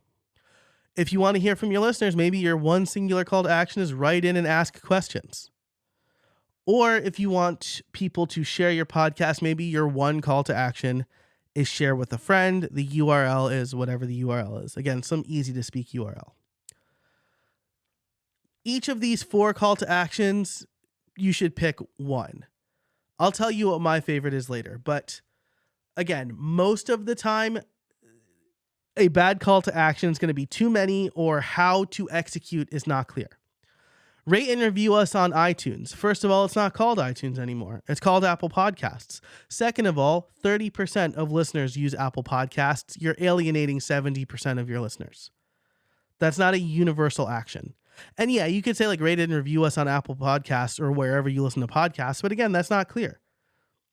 If you want to hear from your listeners, maybe your one singular call to action is write in and ask questions. Or if you want people to share your podcast, maybe your one call to action is share with a friend. The URL is whatever the URL is. Again, some easy to speak URL. Each of these 4 call to actions, you should pick one. I'll tell you what my favorite is later. But again, most of the time, a bad call to action is going to be too many or how to execute is not clear. Rate and review us on iTunes. First of all, it's not called iTunes anymore. It's called Apple Podcasts. Second of all, 30% of listeners use Apple Podcasts. You're alienating 70% of your listeners. That's not a universal action. And yeah, you could say like rate and review us on Apple Podcasts or wherever you listen to podcasts. But again, that's not clear.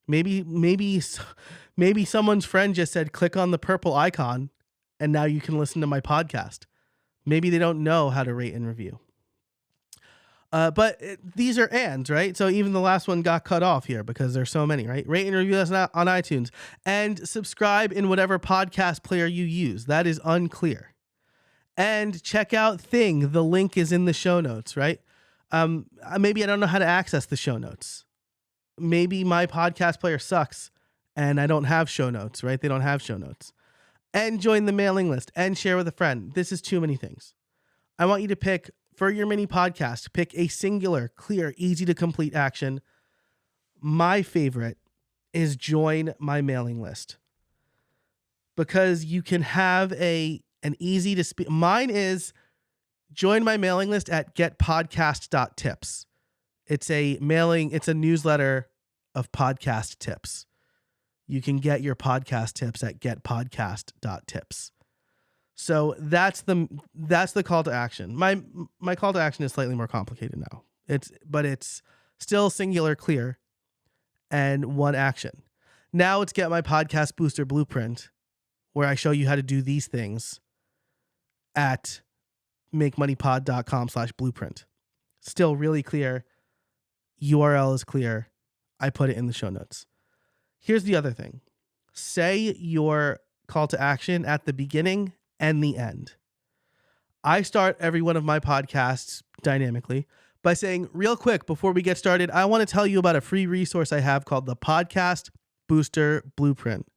Maybe someone's friend just said, click on the purple icon and now you can listen to my podcast. Maybe they don't know how to rate and review. But these are ands, right? So even the last one got cut off here because there's so many, right? Rate and review us on iTunes and subscribe in whatever podcast player you use. That is unclear. And check out Thing. The link is in the show notes, right? Maybe I don't know how to access the show notes. Maybe my podcast player sucks and I don't have show notes, right? They don't have show notes. And join the mailing list and share with a friend. This is too many things. I want you to pick, for your mini podcast, pick a singular, clear, easy to complete action. My favorite is join my mailing list because you can have an easy to speak. Mine is join my mailing list at getpodcast.tips. It's a newsletter of podcast tips. You can get your podcast tips at getpodcast.tips. So that's the call to action. My call to action is slightly more complicated now. But it's still singular, clear, and one action. Now it's get my podcast booster blueprint, where I show you how to do these things at makemoneypod.com/blueprint. Still really clear. URL is clear. I put it in the show notes. Here's the other thing. Say your call to action at the beginning and the end. I start every one of my podcasts dynamically by saying, real quick, before we get started, I want to tell you about a free resource I have called the Podcast Booster Blueprint.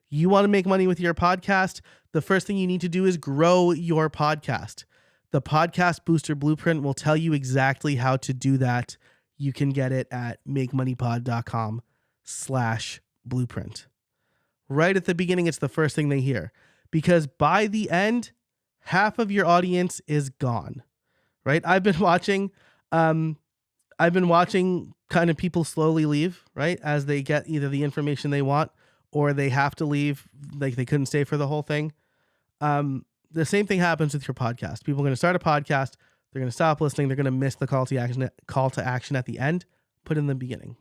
You want to make money with your podcast? The first thing you need to do is grow your podcast. The Podcast Booster Blueprint will tell you exactly how to do that. You can get it at makemoneypod.com/blueprint. Right at the beginning, it's the first thing they hear. Because by the end, half of your audience is gone, right? I've been watching kind of people slowly leave, right? As they get either the information they want or they have to leave, like they couldn't stay for the whole thing. The same thing happens with your podcast. People are going to start a podcast. They're going to stop listening. They're going to miss the call to action at the end. Put in the beginning.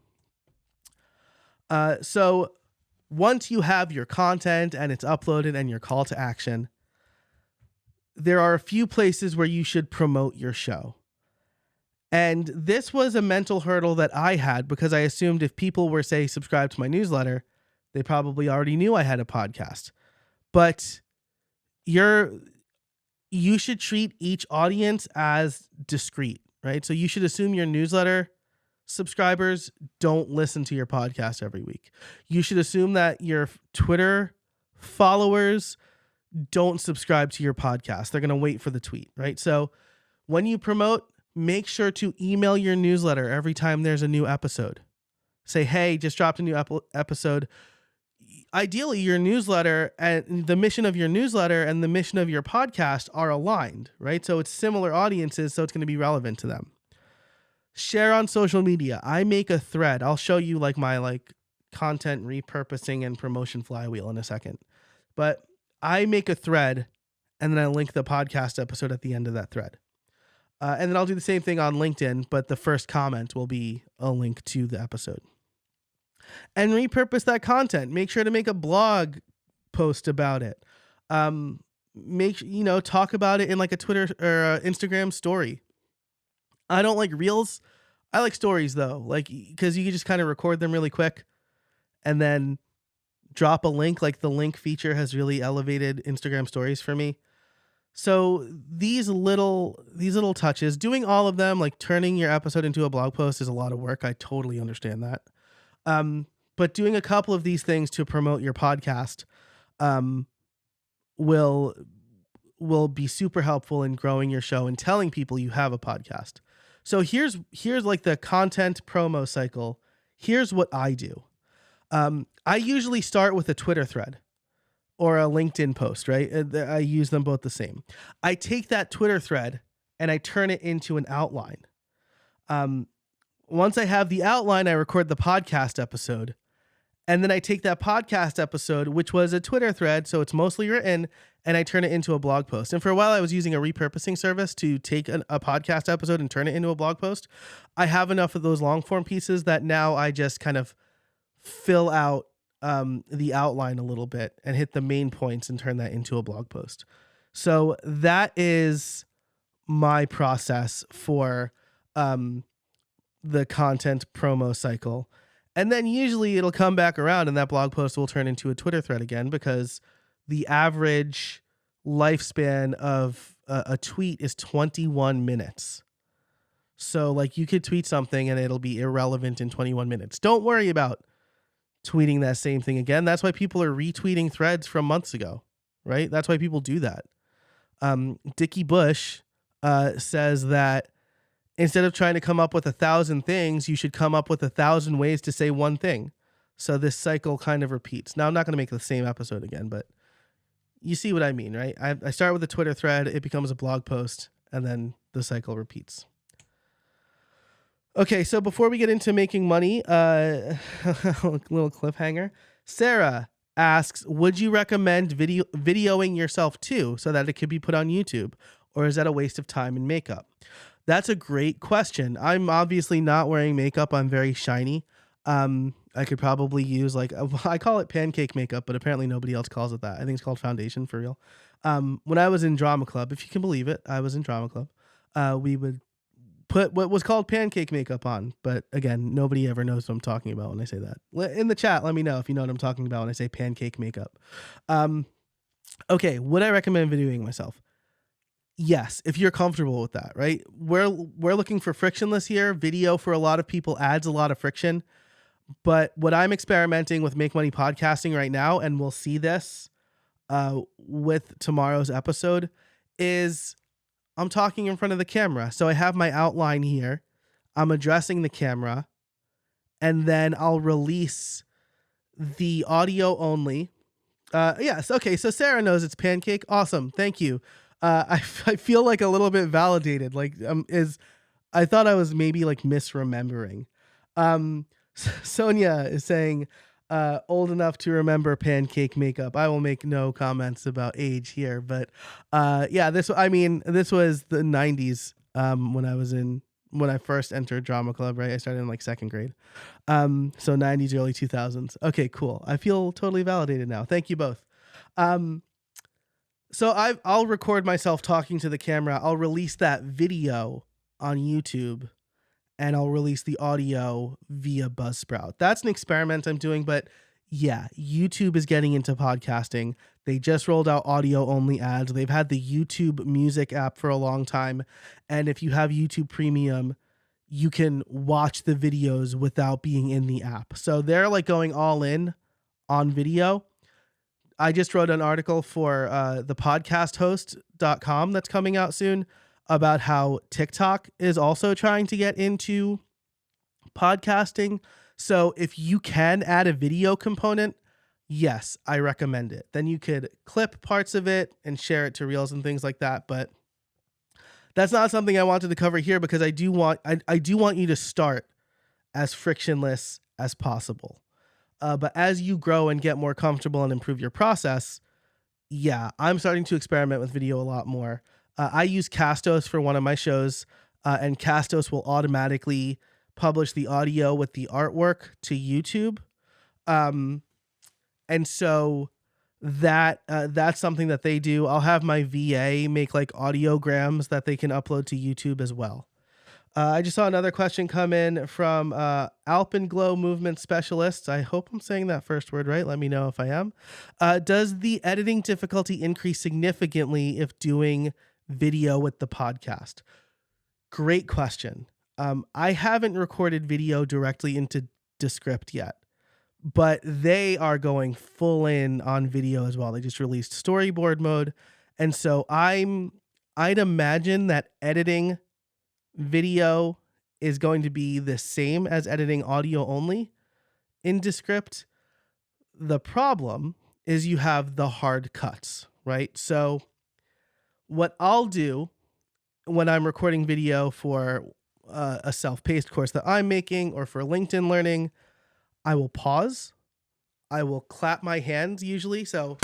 So once you have your content and it's uploaded and your call to action, there are a few places where you should promote your show. And this was a mental hurdle that I had because I assumed if people were, say, subscribed to my newsletter, they probably already knew I had a podcast. But you should treat each audience as discrete, right? So you should assume your newsletter subscribers don't listen to your podcast every week. You should assume that your Twitter followers don't subscribe to your podcast. They're going to wait for the tweet, right? So when you promote, make sure to email your newsletter every time there's a new episode. Say, hey, just dropped a new episode. Ideally, your newsletter and the mission of your newsletter and the mission of your podcast are aligned, right? So it's similar audiences, so it's going to be relevant to them. Share on social media. I make a thread. I'll show you my content repurposing and promotion flywheel in a second. But I make a thread and then I link the podcast episode at the end of that thread. And then I'll do the same thing on LinkedIn, but the first comment will be a link to the episode. And repurpose that content. Make sure to make a blog post about it. Talk about it in a Twitter or Instagram story. I don't like reels. I like stories though, because you can just kind of record them really quick and then drop a link. The link feature has really elevated Instagram stories for me. So these little touches, doing all of them, turning your episode into a blog post, is a lot of work. I totally understand that. But doing a couple of these things to promote your podcast will be super helpful in growing your show and telling people you have a podcast. So here's the content promo cycle. Here's what I do. I usually start with a Twitter thread or a LinkedIn post, right? I use them both the same. I take that Twitter thread and I turn it into an outline. Once I have the outline, I record the podcast episode. And then I take that podcast episode, which was a Twitter thread, so it's mostly written, and I turn it into a blog post. And for a while, I was using a repurposing service to take a podcast episode and turn it into a blog post. I have enough of those long form pieces that now I just kind of fill out the outline a little bit and hit the main points and turn that into a blog post. So that is my process for the content promo cycle. And then usually it'll come back around and that blog post will turn into a Twitter thread again, because the average lifespan of a tweet is 21 minutes. So you could tweet something and it'll be irrelevant in 21 minutes. Don't worry about tweeting that same thing again. That's why people are retweeting threads from months ago, right? That's why people do that. Dickie Bush says that instead of trying to come up with 1,000 things, you should come up with 1,000 ways to say one thing. So this cycle kind of repeats. Now, I'm not going to make the same episode again, but you see what I mean, right? I start with a Twitter thread, it becomes a blog post, and then the cycle repeats. Okay, so before we get into making money, a little cliffhanger. Sarah asks, would you recommend videoing yourself too so that it could be put on YouTube? Or is that a waste of time and makeup? That's a great question. I'm obviously not wearing makeup. I'm very shiny. I could probably use I call it pancake makeup, but apparently nobody else calls it that. I think it's called foundation for real. When I was in drama club, if you can believe it, I was in drama club. We would put what was called pancake makeup on. But again, nobody ever knows what I'm talking about when I say that. In the chat, let me know if you know what I'm talking about when I say pancake makeup. Okay, would I recommend videoing myself? Yes, if you're comfortable with that, right? We're looking for frictionless here. Video for a lot of people adds a lot of friction. But what I'm experimenting with Make Money Podcasting right now, and we'll see this with tomorrow's episode, is I'm talking in front of the camera. So I have my outline here. I'm addressing the camera. And then I'll release the audio only. Yes, okay, so Sarah knows it's pancake. Awesome, thank you. I feel a little bit validated. I thought I was maybe misremembering. Sonia is saying, old enough to remember pancake makeup. I will make no comments about age here, but this was the 90s when I first entered drama club, right? I started in second grade. So 90s, early 2000s. Okay, cool. I feel totally validated now. Thank you both. So I'll record myself talking to the camera. I'll release that video on YouTube, and I'll release the audio via Buzzsprout. That's an experiment I'm doing, but yeah, YouTube is getting into podcasting. They just rolled out audio-only ads. They've had the YouTube Music app for a long time, and if you have YouTube Premium, you can watch the videos without being in the app. So they're like going all in on video. I just wrote an article for the podcasthost.com that's coming out soon about how TikTok is also trying to get into podcasting. So if you can add a video component, yes, I recommend it. Then you could clip parts of it and share it to Reels and things like that. But that's not something I wanted to cover here because I do want you to start as frictionless as possible. But as you grow and get more comfortable and improve your process, yeah, I'm starting to experiment with video a lot more. I use Castos for one of my shows, and Castos will automatically publish the audio with the artwork to YouTube. And so that's something that they do. I'll have my VA make like audiograms that they can upload to YouTube as well. I just saw another question come in from Alpenglow Movement Specialists. I hope I'm saying that first word right. Let me know if I am. Does the editing difficulty increase significantly if doing video with the podcast? Great question. I haven't recorded video directly into Descript yet, but they are going full in on video as well. They just released storyboard mode. And so I'd imagine that editing video is going to be the same as editing audio only in Descript. The problem is you have the hard cuts, right? So what I'll do when I'm recording video for a self-paced course that I'm making or for LinkedIn Learning, I will pause. I will clap my hands usually. So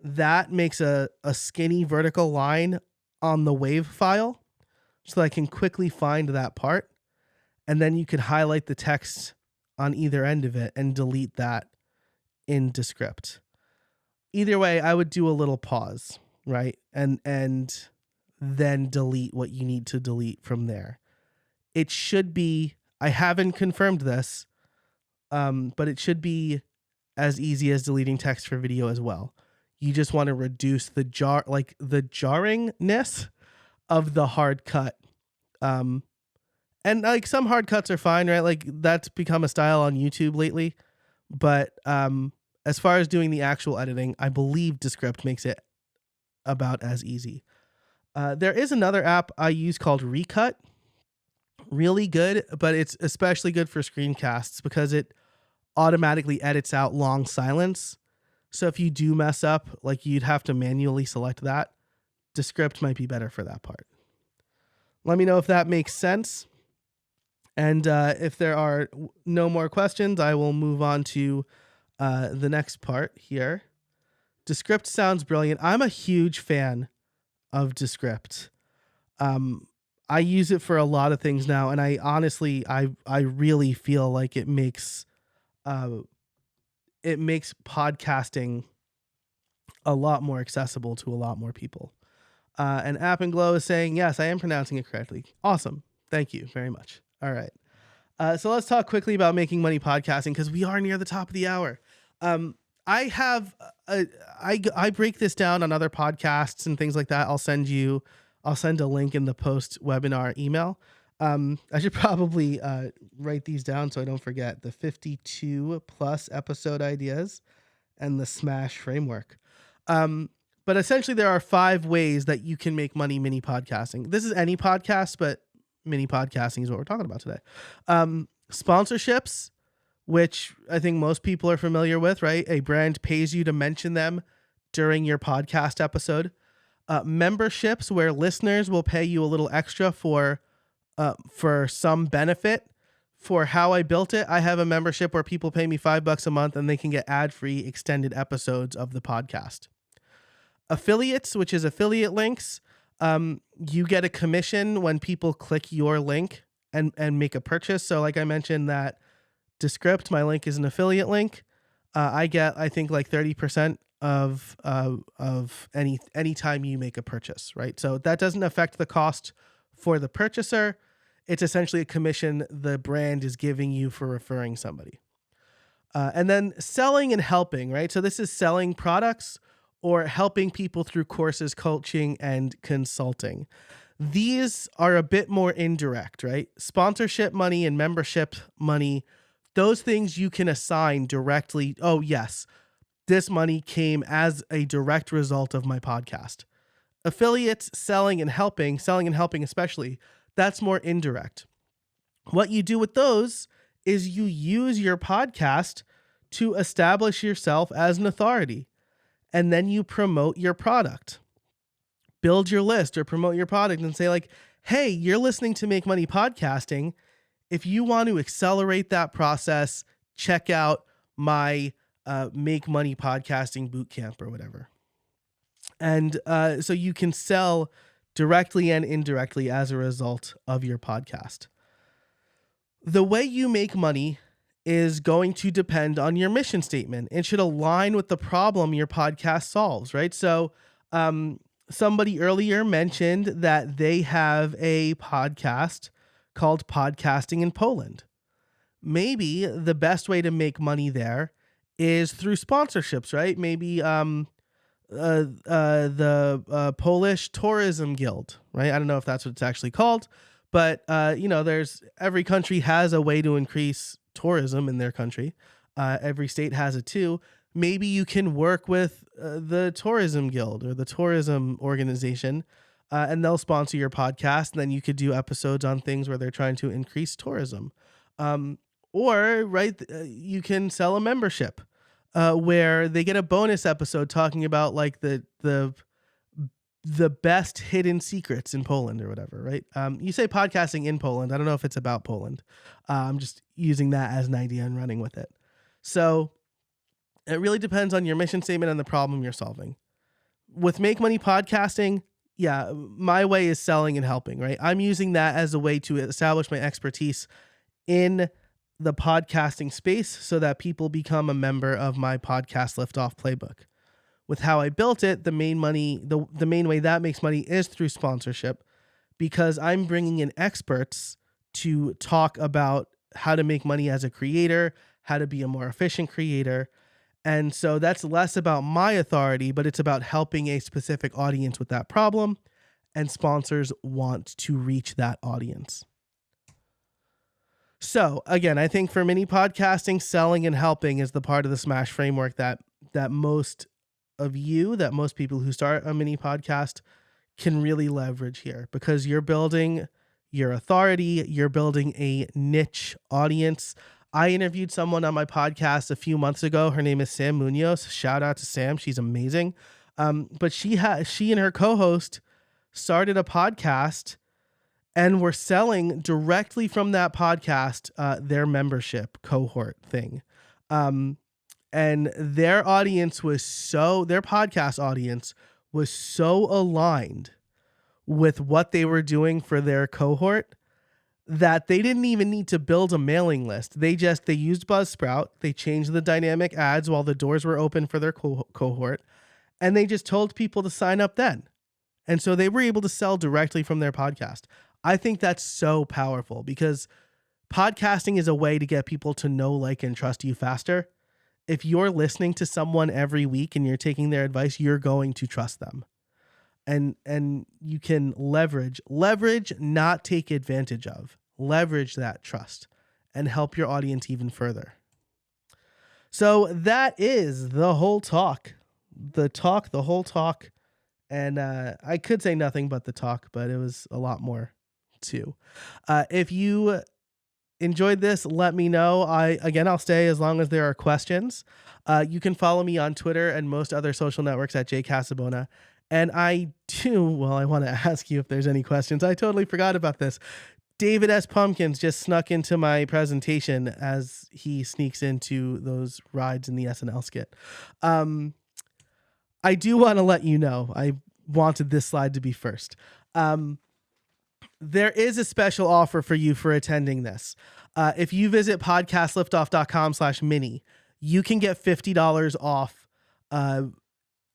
that makes a skinny vertical line on the wave file so that I can quickly find that part. And then you could highlight the text on either end of it and delete that in Descript. Either way, I would do a little pause, right? And then delete what you need to delete from there. It should be, I haven't confirmed this, but it should be as easy as deleting text for video as well. You just want to reduce the jarringness of the hard cut. And like some hard cuts are fine, right? Like that's become a style on YouTube lately. But as far as doing the actual editing, I believe Descript makes it about as easy. There is another app I use called Recut. Really good, but it's especially good for screencasts because it automatically edits out long silence. So if you do mess up, like you'd have to manually select that. Descript might be better for that part. Let me know if that makes sense. And if there are no more questions, I will move on to the next part here. Descript sounds brilliant. I'm a huge fan of Descript. I use it for a lot of things now, and I honestly really feel like it makes podcasting a lot more accessible to a lot more people. And App and Glow is saying, yes, I am pronouncing it correctly. Awesome. Thank you very much. All right. So let's talk quickly about making money podcasting because we are near the top of the hour. I break this down on other podcasts and things like that. I'll send a link in the post webinar email. I should probably write these down so I don't forget the 52 plus episode ideas and the Smash framework. But essentially there are 5 ways that you can make money mini podcasting. This is any podcast, but mini podcasting is what we're talking about today. Sponsorships, which I think most people are familiar with, right? A brand pays you to mention them during your podcast episode. Memberships, where listeners will pay you a little extra for some benefit. For How I Built It, I have a membership where people pay me $5 a month and they can get ad-free extended episodes of the podcast. Affiliates, which is affiliate links. You get a commission when people click your link and make a purchase. So like I mentioned that Descript, my link is an affiliate link. I get, I think like 30% of any time you make a purchase, right? So that doesn't affect the cost for the purchaser. It's essentially a commission the brand is giving you for referring somebody. And then selling and helping, right? So this is selling products or helping people through courses, coaching, and consulting. These are a bit more indirect, right? Sponsorship money and membership money, those things you can assign directly. Oh, yes, this money came as a direct result of my podcast. Affiliates, selling and helping especially, that's more indirect. What you do with those is you use your podcast to establish yourself as an authority, and then you promote your product. Build your list or promote your product and say like, hey, you're listening to Make Money Podcasting. If you want to accelerate that process, check out my Make Money Podcasting Bootcamp or whatever. And so you can sell directly and indirectly as a result of your podcast. The way you make money is going to depend on your mission statement. It should align with the problem your podcast solves, right? So somebody earlier mentioned that they have a podcast called Podcasting in Poland. Maybe the best way to make money there is through sponsorships, right? Maybe the Polish Tourism Guild, right? I don't know if that's what it's actually called, but there's every country has a way to increase tourism in their country. Every state has it too. Maybe you can work with the Tourism Guild or the tourism organization, and they'll sponsor your podcast. And then you could do episodes on things where they're trying to increase tourism. You can sell a membership where they get a bonus episode talking about like the best hidden secrets in Poland or whatever, right? You say podcasting in Poland. I don't know if it's about Poland. I'm just using that as an idea and running with it. So it really depends on your mission statement and the problem you're solving. With Make Money Podcasting, yeah, my way is selling and helping, right? I'm using that as a way to establish my expertise in the podcasting space so that people become a member of my podcast Liftoff playbook. With how I built it, the main way that makes money is through sponsorship, because I'm bringing in experts to talk about how to make money as a creator, how to be a more efficient creator. And so that's less about my authority, but it's about helping a specific audience with that problem, and sponsors want to reach that audience. So again, I think for mini podcasting, selling and helping is the part of the SMASH framework that most people who start a mini podcast can really leverage here, because you're building your authority, you're building a niche audience. I interviewed someone on my podcast a few months ago. Her name is Sam Munoz. Shout out to Sam. She's amazing. But she and her co-host started a podcast and were selling directly from that podcast their membership cohort thing. And their podcast audience was so aligned with what they were doing for their cohort that they didn't even need to build a mailing list. They used Buzzsprout. They changed the dynamic ads while the doors were open for their cohort, and they just told people to sign up then. And so they were able to sell directly from their podcast. I think that's so powerful, because podcasting is a way to get people to know, like, and trust you faster. If you're listening to someone every week and you're taking their advice, you're going to trust them. And you can leverage, not take advantage of, leverage that trust and help your audience even further. So that is the whole talk, the whole talk. And I could say nothing but the talk, but it was a lot more too. If you enjoyed this, let me know. I'll stay as long as there are questions. You can follow me on Twitter and most other social networks at jcasabona. And I want to ask you if there's any questions. I totally forgot about this. David S. Pumpkins just snuck into my presentation as he sneaks into those rides in the SNL skit. I do want to let you know, I wanted this slide to be first. There is a special offer for you for attending this. If you visit podcastliftoff.com/mini, you can get $50 off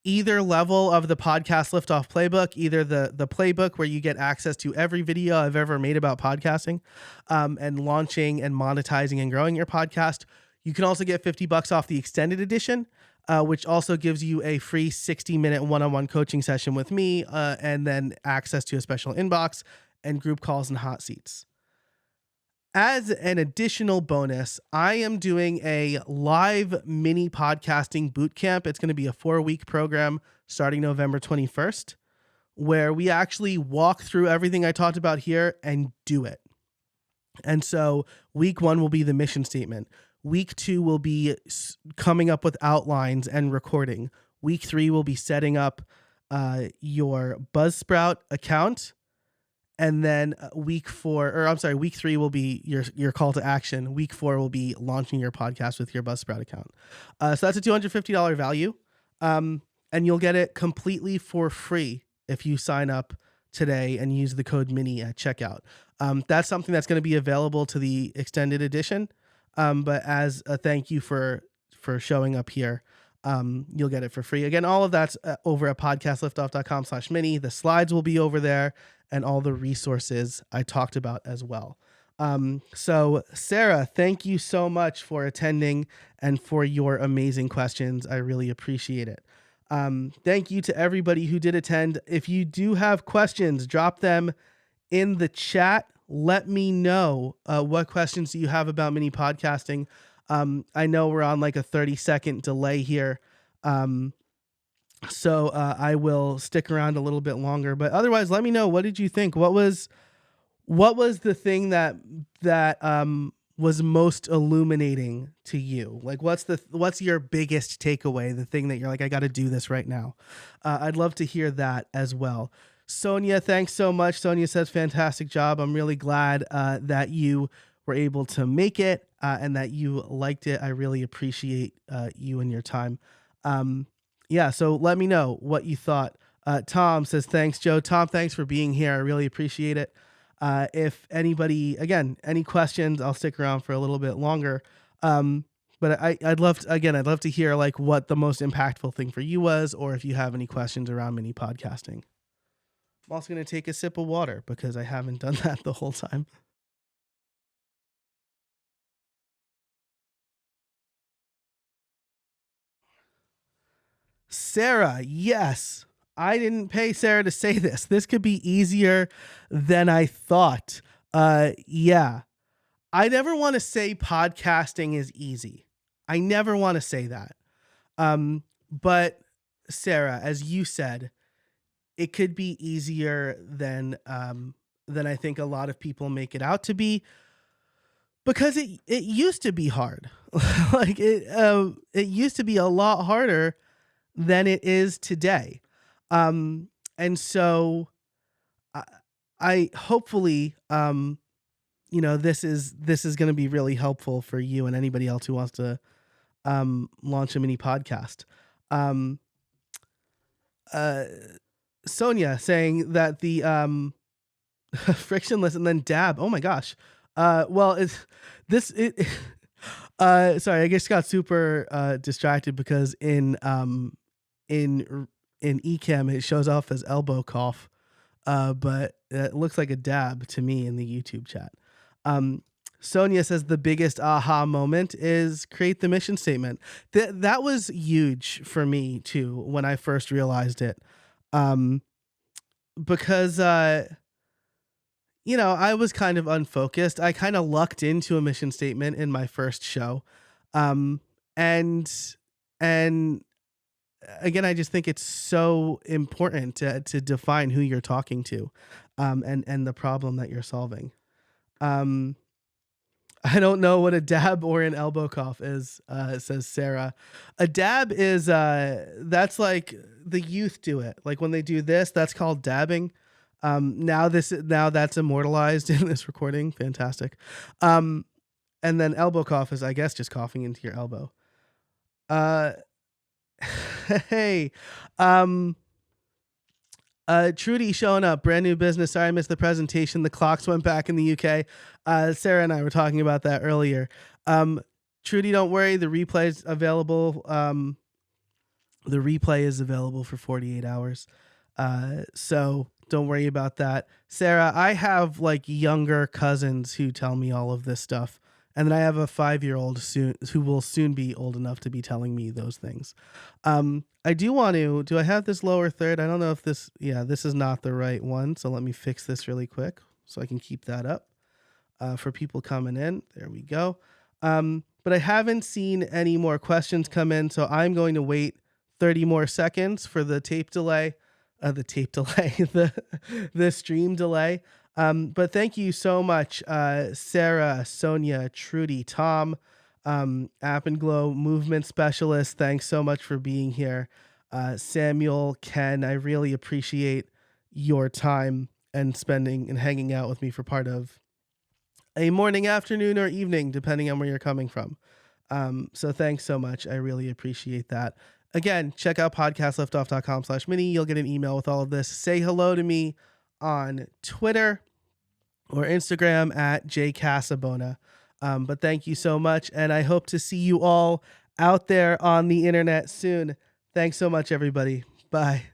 either level of the Podcast Liftoff playbook, either the playbook where you get access to every video I've ever made about podcasting, and launching and monetizing and growing your podcast. You can also get $50 off the extended edition. which also gives you a free 60-minute one-on-one coaching session with me, and then access to a special inbox and group calls and hot seats. As an additional bonus, I am doing a live mini podcasting bootcamp. It's going to be a 4-week program starting November 21st, where we actually walk through everything I talked about here and do it. And so week 1 will be the mission statement. Week 2 will be coming up with outlines and recording. Week 3 will be setting up your Buzzsprout account. And then week 3 will be your call to action. Week 4 will be launching your podcast with your Buzzsprout account. So that's a $250 value. And you'll get it completely for free if you sign up today and use the code MINI at checkout. That's something that's going to be available to the extended edition. But as a thank you for showing up here, you'll get it for free. Again, all of that's over at podcastliftoff.com/mini. The slides will be over there and all the resources I talked about as well. So Sarah, thank you so much for attending and for your amazing questions. I really appreciate it. Thank you to everybody who did attend. If you do have questions, drop them in the chat. Let me know what questions you have about mini podcasting. I know we're on like a 30-second delay here. So I will stick around a little bit longer, but otherwise let me know, what did you think? What was the thing that was most illuminating to you? Like, what's your biggest takeaway? The thing that you're like, I got to do this right now. I'd love to hear that as well. Sonia, thanks so much. Sonia says, fantastic job. I'm really glad that you were able to make it and that you liked it. I really appreciate you and your time. Yeah, so let me know what you thought. Tom says, thanks, Joe. Tom, thanks for being here. I really appreciate it. If anybody, again, any questions, I'll stick around for a little bit longer. But I'd love to hear like what the most impactful thing for you was, or if you have any questions around mini podcasting. I'm also going to take a sip of water because I haven't done that the whole time. Sarah, yes. I didn't pay Sarah to say this. This could be easier than I thought. Yeah. I never want to say podcasting is easy. I never want to say that. But Sarah, as you said, it could be easier than I think a lot of people make it out to be, because it used to be hard. Like it used to be a lot harder than it is today. And so I hopefully, this is going to be really helpful for you and anybody else who wants to launch a mini podcast. Sonia saying that the frictionless and then dab. Oh my gosh. Sorry, I just got super distracted because in Ecamm it shows off as elbow cough, but it looks like a dab to me in the YouTube chat. Sonia says the biggest aha moment is create the mission statement. That was huge for me too when I first realized it. Because I was kind of unfocused. I kind of lucked into a mission statement in my first show. And again, I just think it's so important to define who you're talking to, and the problem that you're solving. I don't know what a dab or an elbow cough is, says Sarah. A dab is, that's like the youth do it. Like when they do this, that's called dabbing. Now that's immortalized in this recording. Fantastic. And then elbow cough is, I guess, just coughing into your elbow. Hey, Trudy showing up, brand new business. Sorry, I missed the presentation. The clocks went back in the UK. Sarah and I were talking about that earlier. Trudy, don't worry. The replay is available. The replay is available for 48 hours. So don't worry about that. Sarah, I have like younger cousins who tell me all of this stuff And then I have a 5-year-old soon who will soon be old enough to be telling me those things. I do I have this lower third? I don't know if this is not the right one. So let me fix this really quick so I can keep that up for people coming in. There we go. But I haven't seen any more questions come in. So I'm going to wait 30 more seconds for the tape delay, the stream delay. But thank you so much, Sarah, Sonia, Trudy, Tom, App and Glow Movement Specialist. Thanks so much for being here. Samuel, Ken, I really appreciate your time and spending and hanging out with me for part of a morning, afternoon, or evening, depending on where you're coming from. So thanks so much. I really appreciate that. Again, check out podcastliftoff.com/mini. You'll get an email with all of this. Say hello to me on Twitter or Instagram at jcasabona. But thank you so much. And I hope to see you all out there on the internet soon. Thanks so much, everybody. Bye.